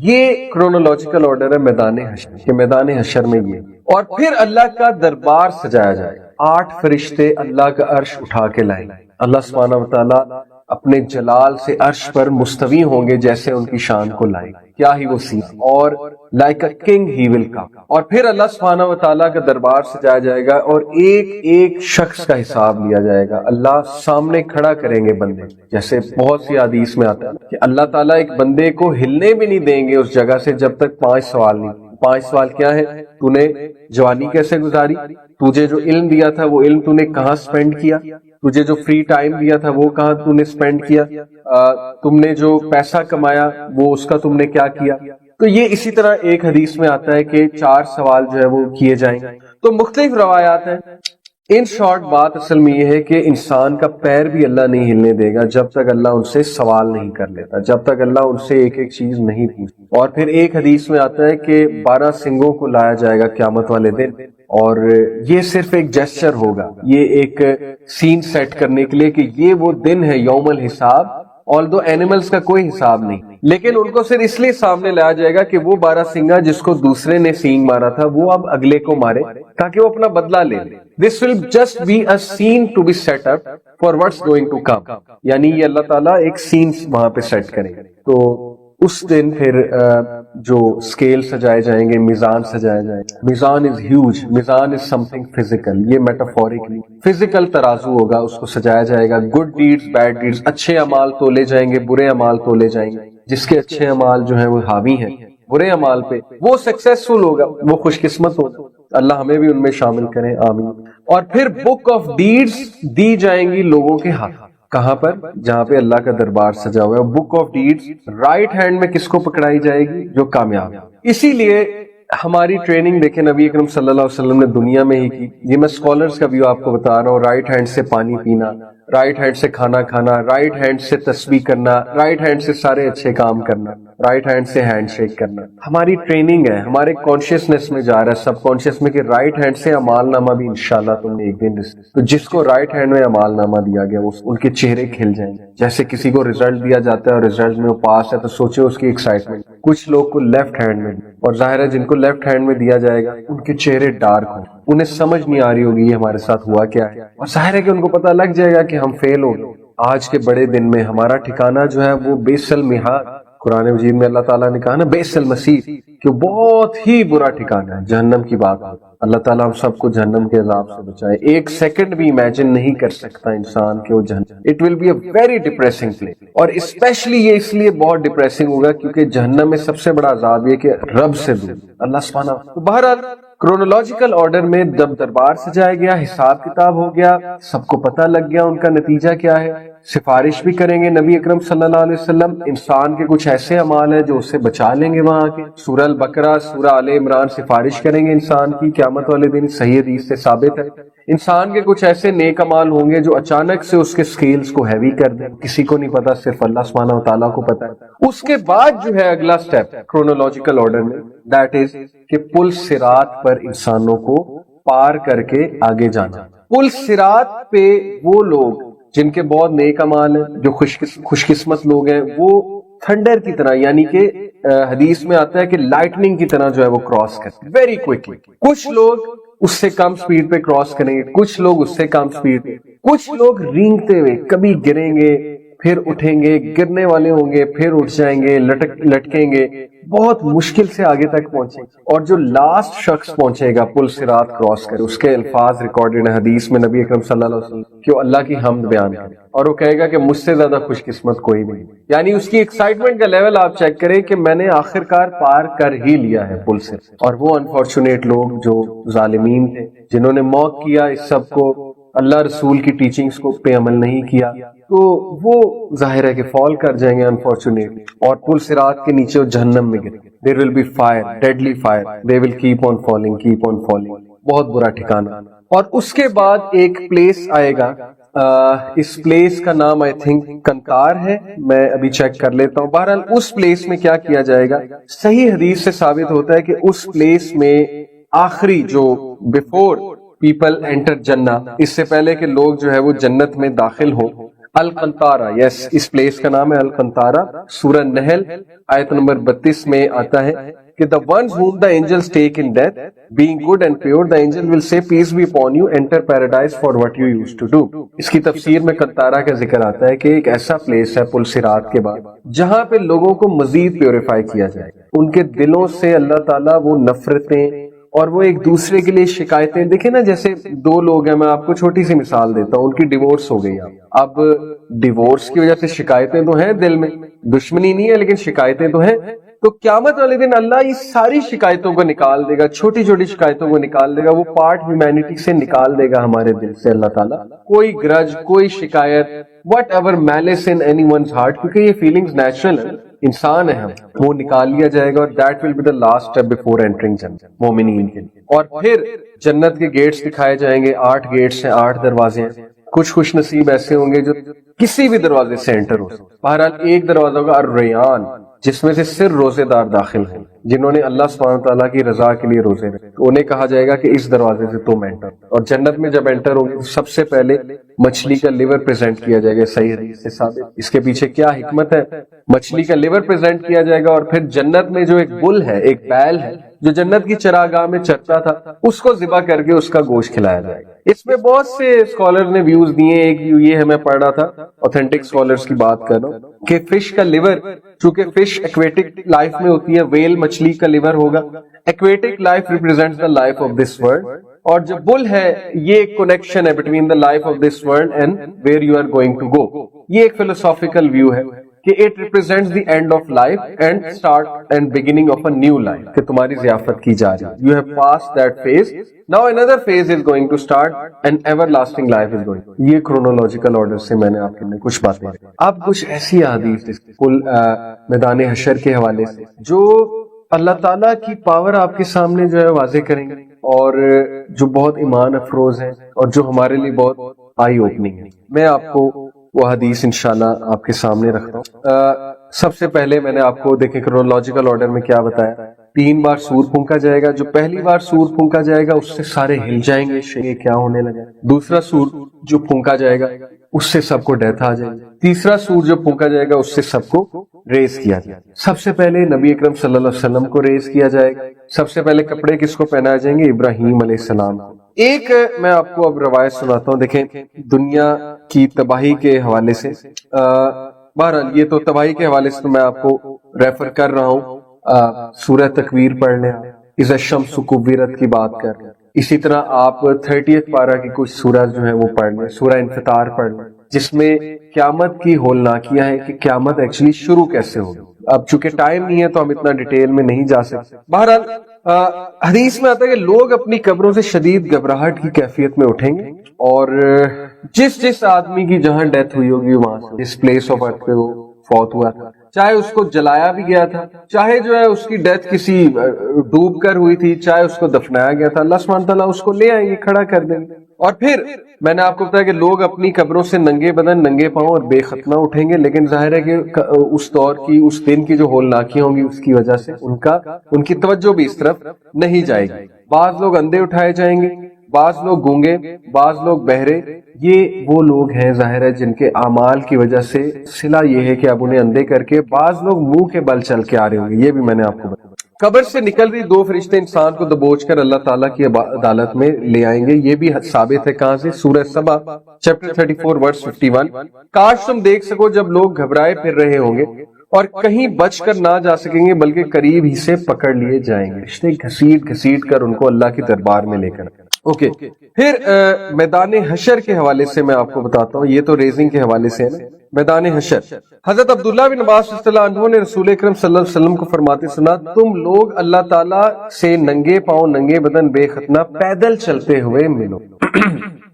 یہ کرونولوجیکل آرڈر ہے میدان حشر کہ میدان حشر میں یہ، اور پھر اللہ کا دربار سجایا جائے. 8 فرشتے اللہ کا عرش اٹھا کے لائیں. اللہ سبحانہ وتعالیٰ اپنے جلال سے عرش پر مستوی ہوں گے جیسے ان کی شان کو لائیں. کیا ہی وہ سین، اور لائک اے کنگ ہی ول کم. اور پھر اللہ سبحانہ وتعالیٰ کا دربار سجایا جائے گا اور ایک ایک شخص کا حساب لیا جائے گا. اللہ سامنے کھڑا کریں گے بندے، جیسے بہت سی حدیث میں آتا ہے کہ اللہ تعالیٰ ایک بندے کو ہلنے بھی نہیں دیں گے اس جگہ سے جب تک 5 سوال نہیں. 5 سوال کیا ہے؟ تو نے جوانی کیسے گزاری، تجھے جو علم دیا تھا وہ علم تو نے کہاں سپینڈ کیا، تجھے جو فری ٹائم دیا تھا وہ کہاں تو نے سپینڈ کیا، تم نے جو پیسہ کمایا وہ اس کا تم نے کیا کیا. تو یہ اسی طرح ایک حدیث میں آتا ہے کہ 4 سوال جو ہے وہ کیے جائیں گے. تو مختلف روایات ہیں. ان شارٹ بات اصل میں یہ ہے کہ انسان کا پیر بھی اللہ نہیں ہلنے دے گا جب تک اللہ ان سے سوال نہیں کر لیتا، جب تک اللہ ان سے ایک ایک چیز نہیں پوچھتا. اور پھر ایک حدیث میں آتا ہے کہ 12 سنگوں کو لایا جائے گا قیامت والے دن، اور یہ صرف ایک جیسچر ہوگا، یہ ایک سین سیٹ کرنے کے لیے کہ یہ وہ دن ہے یوم الحساب. آلدو اینیملز کا کوئی حساب نہیں، لیکن ان کو صرف اس لیے سامنے لایا جائے گا کہ وہ 12 سنگا جس کو دوسرے نے سینگ مارا تھا وہ اب اگلے کو مارے تاکہ وہ اپنا بدلہ لے لے. This will just be a scene to be set up for what's going to come. یعنی یہ اللہ تعالیٰ ایک سین وہاں پہ سیٹ کریں گے. تو اس دن پھر جو اسکیل سجائے جائیں گے، میزان سجائے جائیں گے. میزان از ہیوج، میزان از سم تھنگ فزیکل. یہ میٹافورکلی فزیکل ترازو ہوگا، اس کو سجایا جائے گا. گڈ ڈیڈز، بیڈ ڈیڈز، اچھے اعمال تولے جائیں گے، برے اعمال تولے جائیں گے. جس کے اچھے اعمال جو ہیں وہ حاوی ہیں برے اعمال پہ، وہ سکسیسفل ہوگا، وہ خوش قسمت ہوگا. اللہ ہمیں بھی ان میں شامل کریں، آمین. اور پھر بک آف ڈیڈز دی جائیں گی لوگوں کے ہاتھ. کہاں پر؟ جہاں پہ اللہ کا دربار سجا ہوا ہے. Book of deeds right hand میں کس کو پکڑائی جائے گی؟ جو کامیاب. اسی لیے ہماری ٹریننگ دیکھیں نبی اکرم صلی اللہ علیہ وسلم نے دنیا میں ہی کی. یہ میں اسکالرز کا بھی آپ کو بتا رہا ہوں. رائٹ ہینڈ سے پانی پینا، رائٹ ہینڈ سے کھانا کھانا، رائٹ ہینڈ سے تسبیح کرنا، رائٹ ہینڈ سے سارے اچھے کام کرنا، رائٹ ہینڈ سے ہینڈ شیک کرنا. ہماری ٹریننگ ہے، ہمارے کانشیسنس میں جا رہا ہے، سب کانشیس میں، کہ رائٹ ہینڈ سے اعمال نامہ بھی انشاءاللہ تم نے ایک دن. تو جس کو رائٹ ہینڈ میں اعمال نامہ دیا گیا ان کے چہرے کھل جائیں گے. جیسے کسی کو ریزلٹ دیا جاتا ہے اور ریزلٹ میں وہ پاس ہے تو سوچے اس کی ایکسائٹمنٹ. کچھ لوگ کو لیفٹ ہینڈ میں، اور ظاہر ہے جن کو لیفٹ ہینڈ میں دیا جائے گا ان کے چہرے ڈارک ہوں، انہیں سمجھ نہیں آ رہی ہوگی یہ ہمارے ساتھ ہوا کیا ہے. اور ظاہر ہے کہ ان کو پتہ لگ جائے گا کہ ہم فیل ہو گئے. آج کے بڑے دن میں ہمارا ٹھکانہ جو ہے وہ بیس المہاد. قرآن مجید میں اللہ تعالیٰ نے کہا نا بیس المصیر، کہ بہت ہی برا ٹھکانہ ہے، جہنم کی بات ہے. اللہ تعالیٰ ہم سب کو جہنم کے عذاب سے بچائے. ایک سیکنڈ بھی امیجن نہیں کر سکتا انسان کہ وہ جہنم. It will be a very depressing place. اور اسپیشلی یہ اس لیے بہت ڈپریسنگ ہوگا کیونکہ جہنم میں سب سے بڑا عذاب یہ کہ رب سے دور اللہ سبحانہ. تو بہرحال کرونولوجیکل آرڈر میں جب دربار سجایا گیا، حساب کتاب ہو گیا، سب کو پتہ لگ گیا ان کا نتیجہ کیا ہے. سفارش بھی کریں گے نبی اکرم صلی اللہ علیہ وسلم. انسان کے کچھ ایسے اعمال ہیں جو اسے بچا لیں گے وہاں کے. سورہ البقرہ، سورہ آل عمران سفارش کریں گے انسان کی قیامت والے دن، صحیح حدیث سے ثابت ہے. انسان کے کچھ ایسے نیک اعمال ہوں گے جو اچانک سے اس کے سکیلز کو ہیوی کر دیں، کسی کو نہیں پتا، صرف اللہ سبحانہ و تعالیٰ کو پتا ہے. اس کے بعد جو ہے اگلا سٹیپ کرونولوجیکل آرڈر میں، دیٹ از کہ پل صراط پر انسانوں کو پار کر کے آگے جانا. پل صراط پہ وہ لوگ جن کے بہت نیک اعمال ہیں، جو خوش قسمت لوگ ہیں، وہ تھنڈر کی طرح، یعنی کہ حدیث میں آتا ہے کہ لائٹننگ کی طرح جو ہے وہ کراس کرتے ہیں ویری کوئکلی. کچھ لوگ اس سے کم سپیڈ پہ کراس کریں گے، کچھ لوگ اس سے کم سپیڈ پہ، کچھ لوگ رینگتے ہوئے کبھی گریں گے، پھر اٹھیں گے، گرنے والے ہوں گے، پھر اٹھ جائیں گے، لٹکیں گے، بہت مشکل سے آگے تک پہنچیں گے، اور جو لاسٹ شخص پہنچے گا پل صراط کراس کر، اس کے الفاظ ریکارڈڈ ہیں حدیث میں نبی اکرم صلی اللہ علیہ وسلم کہ وہ اللہ کی حمد بیان کرے اور وہ کہے گا کہ مجھ سے زیادہ خوش قسمت کوئی نہیں. یعنی اس کی ایکسائٹمنٹ کا لیول آپ چیک کریں کہ میں نے آخرکار پار کر ہی لیا ہے پل سے. اور وہ انفارچونیٹ لوگ جو ظالمین تھے، جنہوں نے موقع کیا اس سب کو، اللہ رسول کی ٹیچنگز کو پہ عمل نہیں کیا، تو وہ ظاہر ہے کہ فال کر جائیں گے انفارچونیٹلی، اور پل صراط کے نیچے وہ جہنم میں گریں گے. There will be fire, deadly fire. They will keep on falling, keep on falling. بہت برا ٹھکانہ. اور اس کے بعد ایک پلیس آئے گا، اس پلیس کا نام آئی تھنک کنتار ہے، میں ابھی چیک کر لیتا ہوں. بہرحال اس پلیس میں کیا کیا جائے گا، صحیح حدیث سے ثابت ہوتا ہے کہ اس پلیس میں آخری جو بفور پیپل انٹر جنہ، اس سے پہلے کہ لوگ جو ہے وہ جنت میں داخل ہوں، القنطارہ، یس اس پلیس کا نام ہے القنطارہ. سورہ نحل آیت نمبر 32 میں آتا ہے کہ the ones whom the angels take in death, being good and pure, the angel will say peace be upon you, enter paradise for what you used to do. اس کی تفسیر میں قنطارہ کا ذکر آتا ہے کہ ایک ایسا پلیس ہے پل صراط کے بعد جہاں پہ لوگوں کو مزید پیوریفائی کیا جائے، ان کے دلوں سے اللہ تعالیٰ وہ نفرتیں اور وہ ایک دوسرے کے لیے شکایتیں. دیکھیں نا، جیسے دو لوگ ہیں، میں آپ کو چھوٹی سی مثال دیتا ہوں، ان کی ڈیورس ہو گئی. اب ڈیورس کی وجہ سے شکایتیں تو ہیں دل میں، دشمنی نہیں ہے لیکن شکایتیں تو ہیں. تو قیامت والے دن اللہ اس ساری شکایتوں کو نکال دے گا، چھوٹی چھوٹی شکایتوں کو نکال دے گا، وہ پارٹ ہیومینٹی سے نکال دے گا ہمارے دل سے اللہ تعالیٰ. کوئی گرج، کوئی شکایت، whatever malice in anyone's heart, کیونکہ یہ فیلنگز نیچرل ہیں، انسان ہے ہم، وہ نکال لیا جائے گا. اور that will be the last step before entering جنت مومنین کے لیے. اور پھر جنت کے گیٹس دکھائے جائیں گے. 8 گیٹس ہیں، 8 دروازے ہیں. کچھ خوش نصیب ایسے ہوں گے جو کسی بھی دروازے سے انٹر ہو سکتے. بہرحال ایک دروازہ ہوگا الریان، جس میں سے صرف روزے دار داخل ہیں جنہوں نے اللہ سبحانہ تعالیٰ کی رضا کے لیے روزے رکھے. انہیں کہا جائے گا کہ اس دروازے سے تم انٹر. اور جنت میں جب انٹر ہوں گے سب سے پہلے مچھلی کا لیور پریزنٹ کیا جائے گا. صحیح حدیث سے ثابت. اس کے پیچھے کیا حکمت ہے؟ مچھلی کا لیور پریزنٹ کیا جائے گا، اور پھر جنت میں جو ایک بل ہے، ایک بیل ہے جو جنت کی چراگاہ میں چرتا تھا، اس کو ذبح کر کے اس کا گوشت کھلایا جائے گا. اس میں بہت سے اسکالر نے ویوز دیے. ایک ویو یہ ہے، میں پڑھ رہا تھا، اوتھینٹک اسکالرز کی بات کر رہا ہوں، کہ فش کا لیور، چونکہ فش ایکویٹک لائف میں ہوتی ہے، ویل مچھلی کا لیور ہوگا. Aquatic life represents the life of this world, اور جو بل ہے یہ ایک کنیکشن ہے between the life of this world and where you are going to go. یہ ایک فلسافیکل ویو ہے کہ it represents the end of life and start and beginning of a new life, کہ تمہاری ضیافت کی جا رہی ہے. You have pass that phase, now another phase is going to start and everlasting life is going. یہ chronological order سے میں نے آپ کے لیے کچھ باتیں. اب کچھ ایسی احادیث کل میدان حشر کے حوالے سے جو اللہ تعالیٰ کی پاور آپ کے سامنے جو ہے واضح کریں گے، اور جو بہت ایمان افروز ہیں اور جو ہمارے لیے بہت آئی اوپننگ ہے. میں آپ کو وہ حدیث انشاءاللہ آپ کے سامنے رکھتا ہوں. سب سے پہلے میں نے آپ کو دیکھیں کرونولوجیکل آرڈر میں کیا بتایا. 3 بار سور پھونکا جائے گا. جو پہلی بار سور پھونکا جائے گا اس سے سارے ہل جائیں گے، یہ کیا ہونے لگا. دوسرا سور جو پھونکا جائے گا اس سے سب کو ڈیتھ آ جائے گی. تیسرا سور جو پھونکا جائے گا اس سے سب کو ریز کیا جائے گا. سب سے پہلے نبی اکرم صلی اللہ علیہ وسلم کو ریز کیا جائے گا. سب سے پہلے کپڑے کس کو پہنائے جائیں گے؟ ابراہیم علیہ السلام کو. ایک میں آپ کو اب روایت سناتا ہوں، دیکھیں دنیا کی تباہی کے حوالے سے. بہرحال یہ تو تباہی کے حوالے سے میں آپ کو ریفر کر رہا ہوں. سورہ تکویر پڑھ لیں، اذا الشمس کورت کی بات کر رہے ہیں. اسی طرح آپ 30 پارہ کی کچھ سورہ جو ہیں وہ پڑھ لیں. سورہ انفطار پڑھ لیں جس میں قیامت کی ہولناکیاں ہیں کہ قیامت ایکچولی شروع کیسے ہوگی. اب چونکہ ٹائم نہیں ہے تو ہم اتنا ڈیٹیل میں نہیں جا سکتے. بہرحال حدیث میں آتا ہے کہ لوگ اپنی قبروں سے شدید گھبراہٹ کی کیفیت میں اٹھیں گے، اور جس آدمی کی جہاں ڈیتھ ہوئی ہوگی وہاں سے، جس پلیس آف ارتھ پہ وہ فوت ہوا تھا، چاہے اس کو جلایا بھی گیا تھا، چاہے جو ہے اس کی ڈیتھ کسی ڈوب کر ہوئی تھی، چاہے اس کو دفنایا گیا تھا، اللہ سبحانہ تعالیٰ اس کو لے آئیں گے، کھڑا کر دیں گے. اور پھر میں نے آپ کو بتایا کہ لوگ اپنی قبروں سے ننگے بدن، ننگے پاؤں اور بے ختنہ اٹھیں گے. لیکن ظاہر ہے کہ اس دور کی، اس دن کی جو ہولناکیاں ہوں گی اس کی وجہ سے ان کی توجہ بھی اس طرف نہیں جائے گی. بعض لوگ اندھے اٹھائے جائیں گے، بعض لوگ گونگے، بعض لوگ بہرے. یہ وہ لوگ ہیں ظاہر ہے جن کے اعمال کی وجہ سے صلہ یہ ہے کہ اب انہیں اندھے کر کے بعض لوگ منہ کے بل چل کے آ رہے ہوں گے. یہ بھی میں نے آپ کو بتایا. قبر سے نکل رہی دو فرشتے انسان کو دبوچ کر اللہ تعالیٰ کی عدالت میں لے آئیں گے. یہ بھی ثابت ہے کہاں سے؟ سورہ سبا چیپٹر 34 ورس 51. کاش تم دیکھ سکو جب لوگ گھبرائے پھر رہے ہوں گے اور کہیں بچ کر نہ جا سکیں گے بلکہ قریب ہی سے پکڑ لیے جائیں گے. رشتے گھسیٹ گھسیٹ کر ان کو اللہ کے دربار میں لے کر. اوکے پھر میدان حشر کے حوالے سے میں آپ کو بتاتا ہوں. یہ تو ریزنگ کے حوالے سے ہے نا. میدان حشر, حضرت عبداللہ بن عباس رضی اللہ عنہ نے رسول اکرم صلی اللہ علیہ وسلم کو فرماتے سنا, تم لوگ اللہ تعالیٰ سے ننگے پاؤں ننگے بدن بے ختنہ پیدل چلتے ہوئے ملو.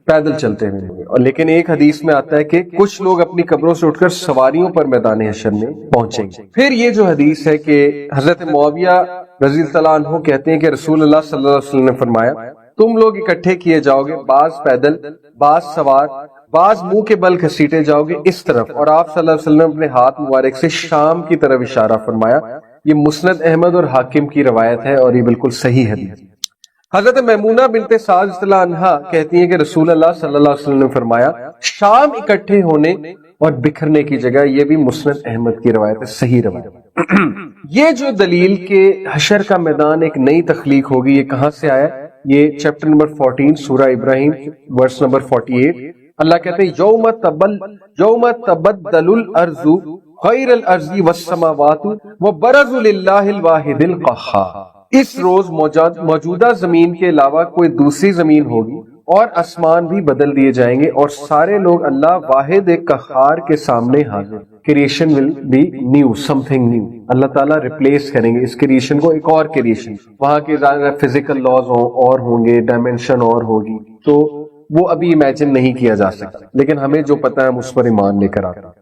پیدل چلتے ہوئے ملو. اور لیکن ایک حدیث میں آتا ہے کہ کچھ لوگ اپنی قبروں سے اٹھ کر سواریوں پر میدان حشر میں پہنچیں گے. پھر یہ جو حدیث ہے کہ حضرت معاویہ رضی اللہ عنہ کہتے ہیں کہ رسول اللہ صلی اللہ علیہ وسلم نے فرمایا, تم لوگ اکٹھے کیے جاؤ گے, بعض پیدل بعض سوار بعض منہ کے بل گھسیٹے جاؤ گے اس طرف. اور آپ صلی اللہ علیہ وسلم نے اپنے ہاتھ مبارک سے شام کی طرف اشارہ فرمایا. یہ مسند احمد اور حاکم کی روایت ہے اور یہ بالکل صحیح حدیث. حضرت میمونہ بنت سعد رضی اللہ عنہا کہتی ہیں کہ رسول اللہ صلی اللہ علیہ وسلم نے فرمایا, شام اکٹھے ہونے اور بکھرنے کی جگہ. یہ بھی مسند احمد کی روایت ہے, صحیح روایت. یہ جو دلیل کے حشر کا میدان ایک نئی تخلیق ہوگی, یہ کہاں سے آیا؟ یہ چیپٹر نمبر 14 سورہ ابراہیم ورس نمبر 48. اللہ کہتے ہیں یوم تبدل الارض غیر الارض والسماوات وبرزوا للہ الواحد القہار. اس روز موجودہ زمین کے علاوہ کوئی دوسری زمین ہوگی اور آسمان بھی بدل دیے جائیں گے اور سارے لوگ اللہ واحد ایک قہار کے سامنے حاضر. Creation will be new, something new. اللہ تعالیٰ ریپلیس کریں گے اس کریشن کو ایک اور کریشن. وہاں کے فزیکل لاز اور ہوں گے, ڈائمینشن اور ہوگی, تو وہ ابھی امیجن نہیں کیا جا سکتا, لیکن ہمیں جو پتہ ہے ہم اس پر ایمان لے کر آتے ہیں.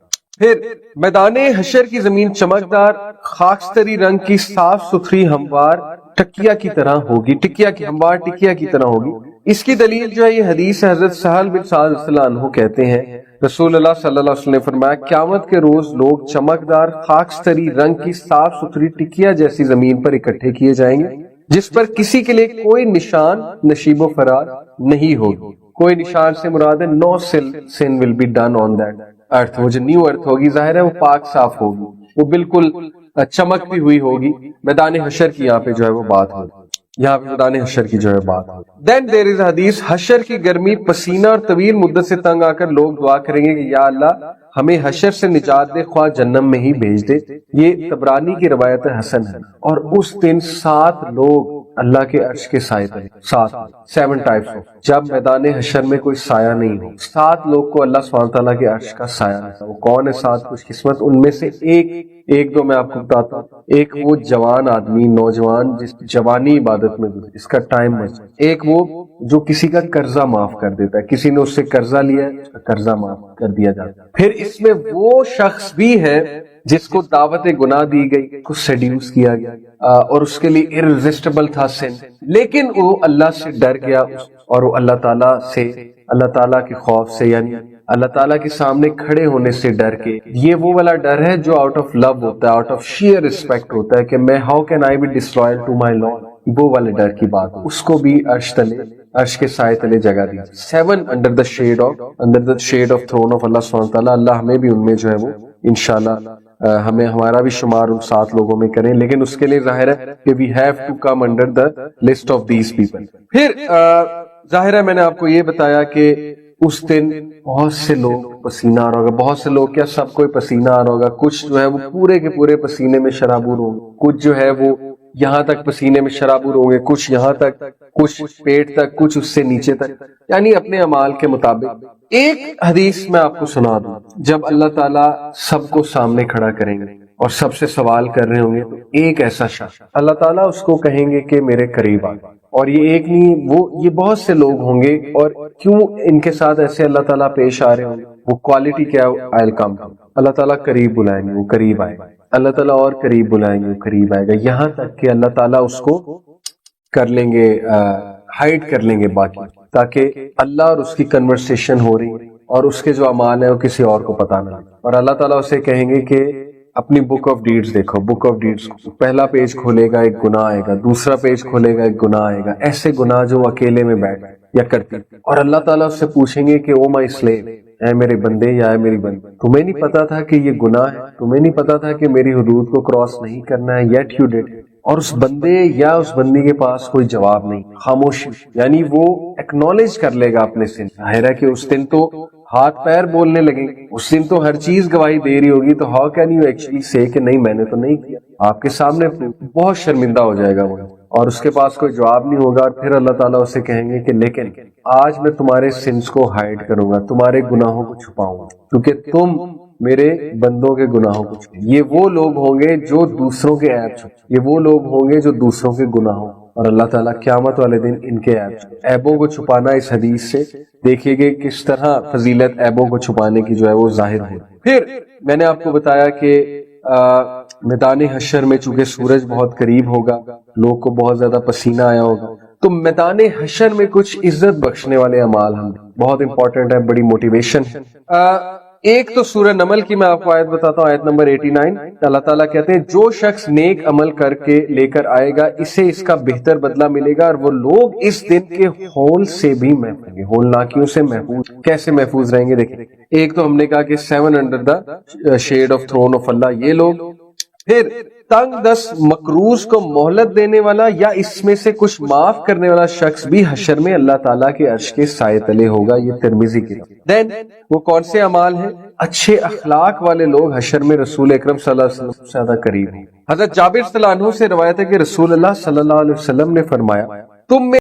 پھر میدان حشر کی زمین چمکدار خاکستری رنگ کی صاف ستھری ہموار ٹکیا کی طرح ہوگی. ہموار ٹکیا کی طرح ہوگی. اس کی دلیل جو ہے یہ حدیث ہے. حضرت سہل بن سعد رضی اللہ عنہ کہتے ہیں رسول اللہ صلی اللہ علیہ وسلم نے فرمایا, قیامت کے روز لوگ چمکدار خاکستری رنگ کی صاف ستھری ٹکیا جیسی زمین پر اکٹھے کیے جائیں گے جس پر کسی کے لیے کوئی نشان نشیب و فرار نہیں ہوگی. کوئی نشان سے مراد ہے no sin will be done on that earth. وہ جو نیو ارتھ ہوگی ظاہر ہے وہ پاک صاف ہوگی, وہ بالکل چمکتی ہوئی ہوگی. میدان حشر کی یہاں پہ جو ہے وہ بات ہوگی, یہاں پہ میدان حشر کی جو ہے بات ہوگی. Then there is a حدیث, حشر کی گرمی پسینہ اور طویل مدت سے تنگ آ کر لوگ دعا کریں گے کہ یا اللہ ہمیں حشر سے نجات دے, خواہ جہنم میں ہی بھیج دے. یہ طبرانی کی روایت حسن ہے. اور اس دن 7 لوگ اللہ کے عرش کے سائے تلے, 7 ٹائپس. جب میدان حشر میں کوئی سایہ نہیں ہو, 7 لوگ کو اللہ سبحانہ تعالیٰ کے عرش کا سایہ ہے. وہ کون ہے 7 خوش قسمت؟ ان میں سے ایک دو میں آپ کو بتاتا ہوں. ایک وہ جوان آدمی, نوجوان جس جوانی عبادت میں گزرے, اس کا ٹائم بچ. ایک وہ جو کسی کا قرضہ معاف کر دیتا ہے, کسی نے اس سے قرضہ لیا ہے, اس کا قرضہ معاف کر دیا جاتا ہے. پھر اس میں وہ شخص بھی ہے جس کو دعوت گناہ دی گئی, کو سیڈیوس کیا گیا اور اس کے لیے irresistible تھا سن, لیکن وہ اللہ سے ڈر گیا اور وہ اللہ تعالیٰ سے, اللہ تعالیٰ کے خوف سے, یعنی اللہ تعالیٰ کے سامنے کھڑے ہونے سے ڈر کے. یہ وہ والا ڈر ہے جو آؤٹ آف لو ہوتا ہے, آؤٹ آف شیئر رسپیکٹ ہوتا ہے کہ میں how can I be destroyed to my lord. وہ والے ڈر کی بات, اس کو بھی عرش کے سائے تلے جگہ دی. 7 under the shade of throne of اللہ سبحانہ تعالیٰ. اللہ ہمیں بھی ان میں جو ہے وہ انشاءاللہ ہمیں ہمارا بھی شمار ان 7 لوگوں میں کریں, لیکن اس کے لیے ظاہر ہے کہ we have to come under the list of these people. پھر ظاہر ہے میں نے آپ کو یہ بتایا کہ اس دن بہت سے لوگ پسینہ آ رہا ہوگا. بہت سے لوگ کیا, سب کوئی پسینہ آ رہا ہوگا. کچھ جو ہے وہ پورے کے پورے پسینے میں شرابور ہوں گے, کچھ جو ہے وہ یہاں تک پسینے میں شرابور ہوں گے, کچھ یہاں تک, کچھ پیٹ تک, کچھ اس سے نیچے تک, یعنی اپنے اعمال کے مطابق. ایک حدیث میں آپ کو سنا دوں, جب اللہ تعالیٰ سب کو سامنے کھڑا کریں گے اور سب سے سوال کر رہے ہوں گے تو ایک ایسا شخص اللہ تعالیٰ اس کو کہیں گے کہ میرے قریب آ. اور یہ ایک نہیں, یہ بہت سے لوگ ہوں گے. اور کیوں ان کے ساتھ ایسے اللہ تعالیٰ پیش آ رہے ہوں گے, وہ کوالٹی کیا ہے, اللہ تعالیٰ قریب بلائیں گے, وہ قریب آئے گا. اللہ تعالیٰ اور قریب بلائیں گے, وہ قریب آئے گا. یہاں تک کہ اللہ تعالیٰ اس کو کر لیں گے, ہائڈ کر لیں گے باقی, تاکہ اللہ اور اس کی کنورسیشن ہو رہی اور اس کے جو اعمال ہیں وہ کسی اور کو پتہ نہ لگے. اور اللہ تعالیٰ اسے کہیں گے کہ اپنی بک آف ڈیڈز دیکھو. بک آف ڈیڈز پہلا پیج کھولے گا, ایک گناہ آئے گا, دوسرا پیج کھولے گا, ایک گناہ آئے گا. ایسے گناہ جو اکیلے میں بیٹھ یا کرتی. اور اللہ تعالیٰ اس سے پوچھیں گے کہ او مائی سلیو, اے میرے بندے یا اے میری بندی, تمہیں نہیں پتا تھا کہ یہ گناہ ہے, تمہیں نہیں پتا تھا کہ میری حدود کو کراس نہیں کرنا ہے, یٹ یو ڈیڈ. اور اس بندے یا اس بندی کے پاس کوئی جواب نہیں، خاموشی، یعنی وہ ایکنالج کر لے گا اپنے سن۔ ظاہر ہے کہ اس دن تو ہاتھ پیر بولنے لگیں، اس دن تو ہر چیز گواہی دے رہی ہوگی، تو ہاؤ کین یو ایکچولی سے کہ نہیں میں نے تو نہیں کیا، آپ کے سامنے بہت شرمندہ ہو جائے گا وہ، اور اس کے پاس کوئی جواب نہیں ہوگا۔ اور پھر اللہ تعالیٰ اسے کہیں گے کہ لیکن آج میں تمہارے سنس کو ہائڈ کروں گا، تمہارے گناہوں کو چھپاؤں گا، کیونکہ تم میرے بندوں کے گناہوں کو چھپاؤ۔ یہ وہ لوگ ہوں گے جو دوسروں کے عیب چھپاؤ، یہ وہ لوگ ہوں گے جو دوسروں کے گناہوں، اور اللہ تعالیٰ قیامت والے دن ان کے عیبوں کو چھپانا، اس حدیث سے دیکھیے گے کس طرح فضیلت عیبوں کو چھپانے کی جو ہے وہ ظاہر ہو۔ پھر میں نے آپ کو بتایا کہ میدان حشر میں چونکہ سورج بہت قریب ہوگا، لوگ کو بہت زیادہ پسینہ آیا ہوگا، تو میدان حشر میں کچھ عزت بخشنے والے اعمال ہم بہت امپورٹنٹ ہے، بڑی موٹیویشن ہے۔ ایک تو سورہ نمل کی میں آپ کو آیت بتاتا ہوں، آیت نمبر 89، اللہ تعالیٰ کہتے ہیں جو شخص نیک عمل کر کے لے کر آئے گا اسے اس کا بہتر بدلہ ملے گا، اور وہ لوگ اس دن کے ہول سے بھی محفوظ رہیں گے، ہولناکیوں سے محفوظ۔ کیسے محفوظ رہیں گے؟ دیکھیں، ایک تو ہم نے کہا کہ 7 under the shade of throne of اللہ، یہ لوگ۔ پھر تنگ دست مقروض کو مہلت دینے والا یا اس میں سے کچھ معاف کرنے والا شخص بھی حشر میں اللہ تعالیٰ کے عرش کے سائے تلے ہوگا، یہ ترمذی کی۔ دین وہ کون سے اعمال ہیں؟ اچھے اخلاق والے لوگ حشر میں رسول اکرم صلی اللہ علیہ وسلم سے زیادہ قریب ہیں۔ حضرت جابر صلی اللہ عنہ سے روایت ہے کہ رسول اللہ صلی اللہ علیہ وسلم نے فرمایا تم میں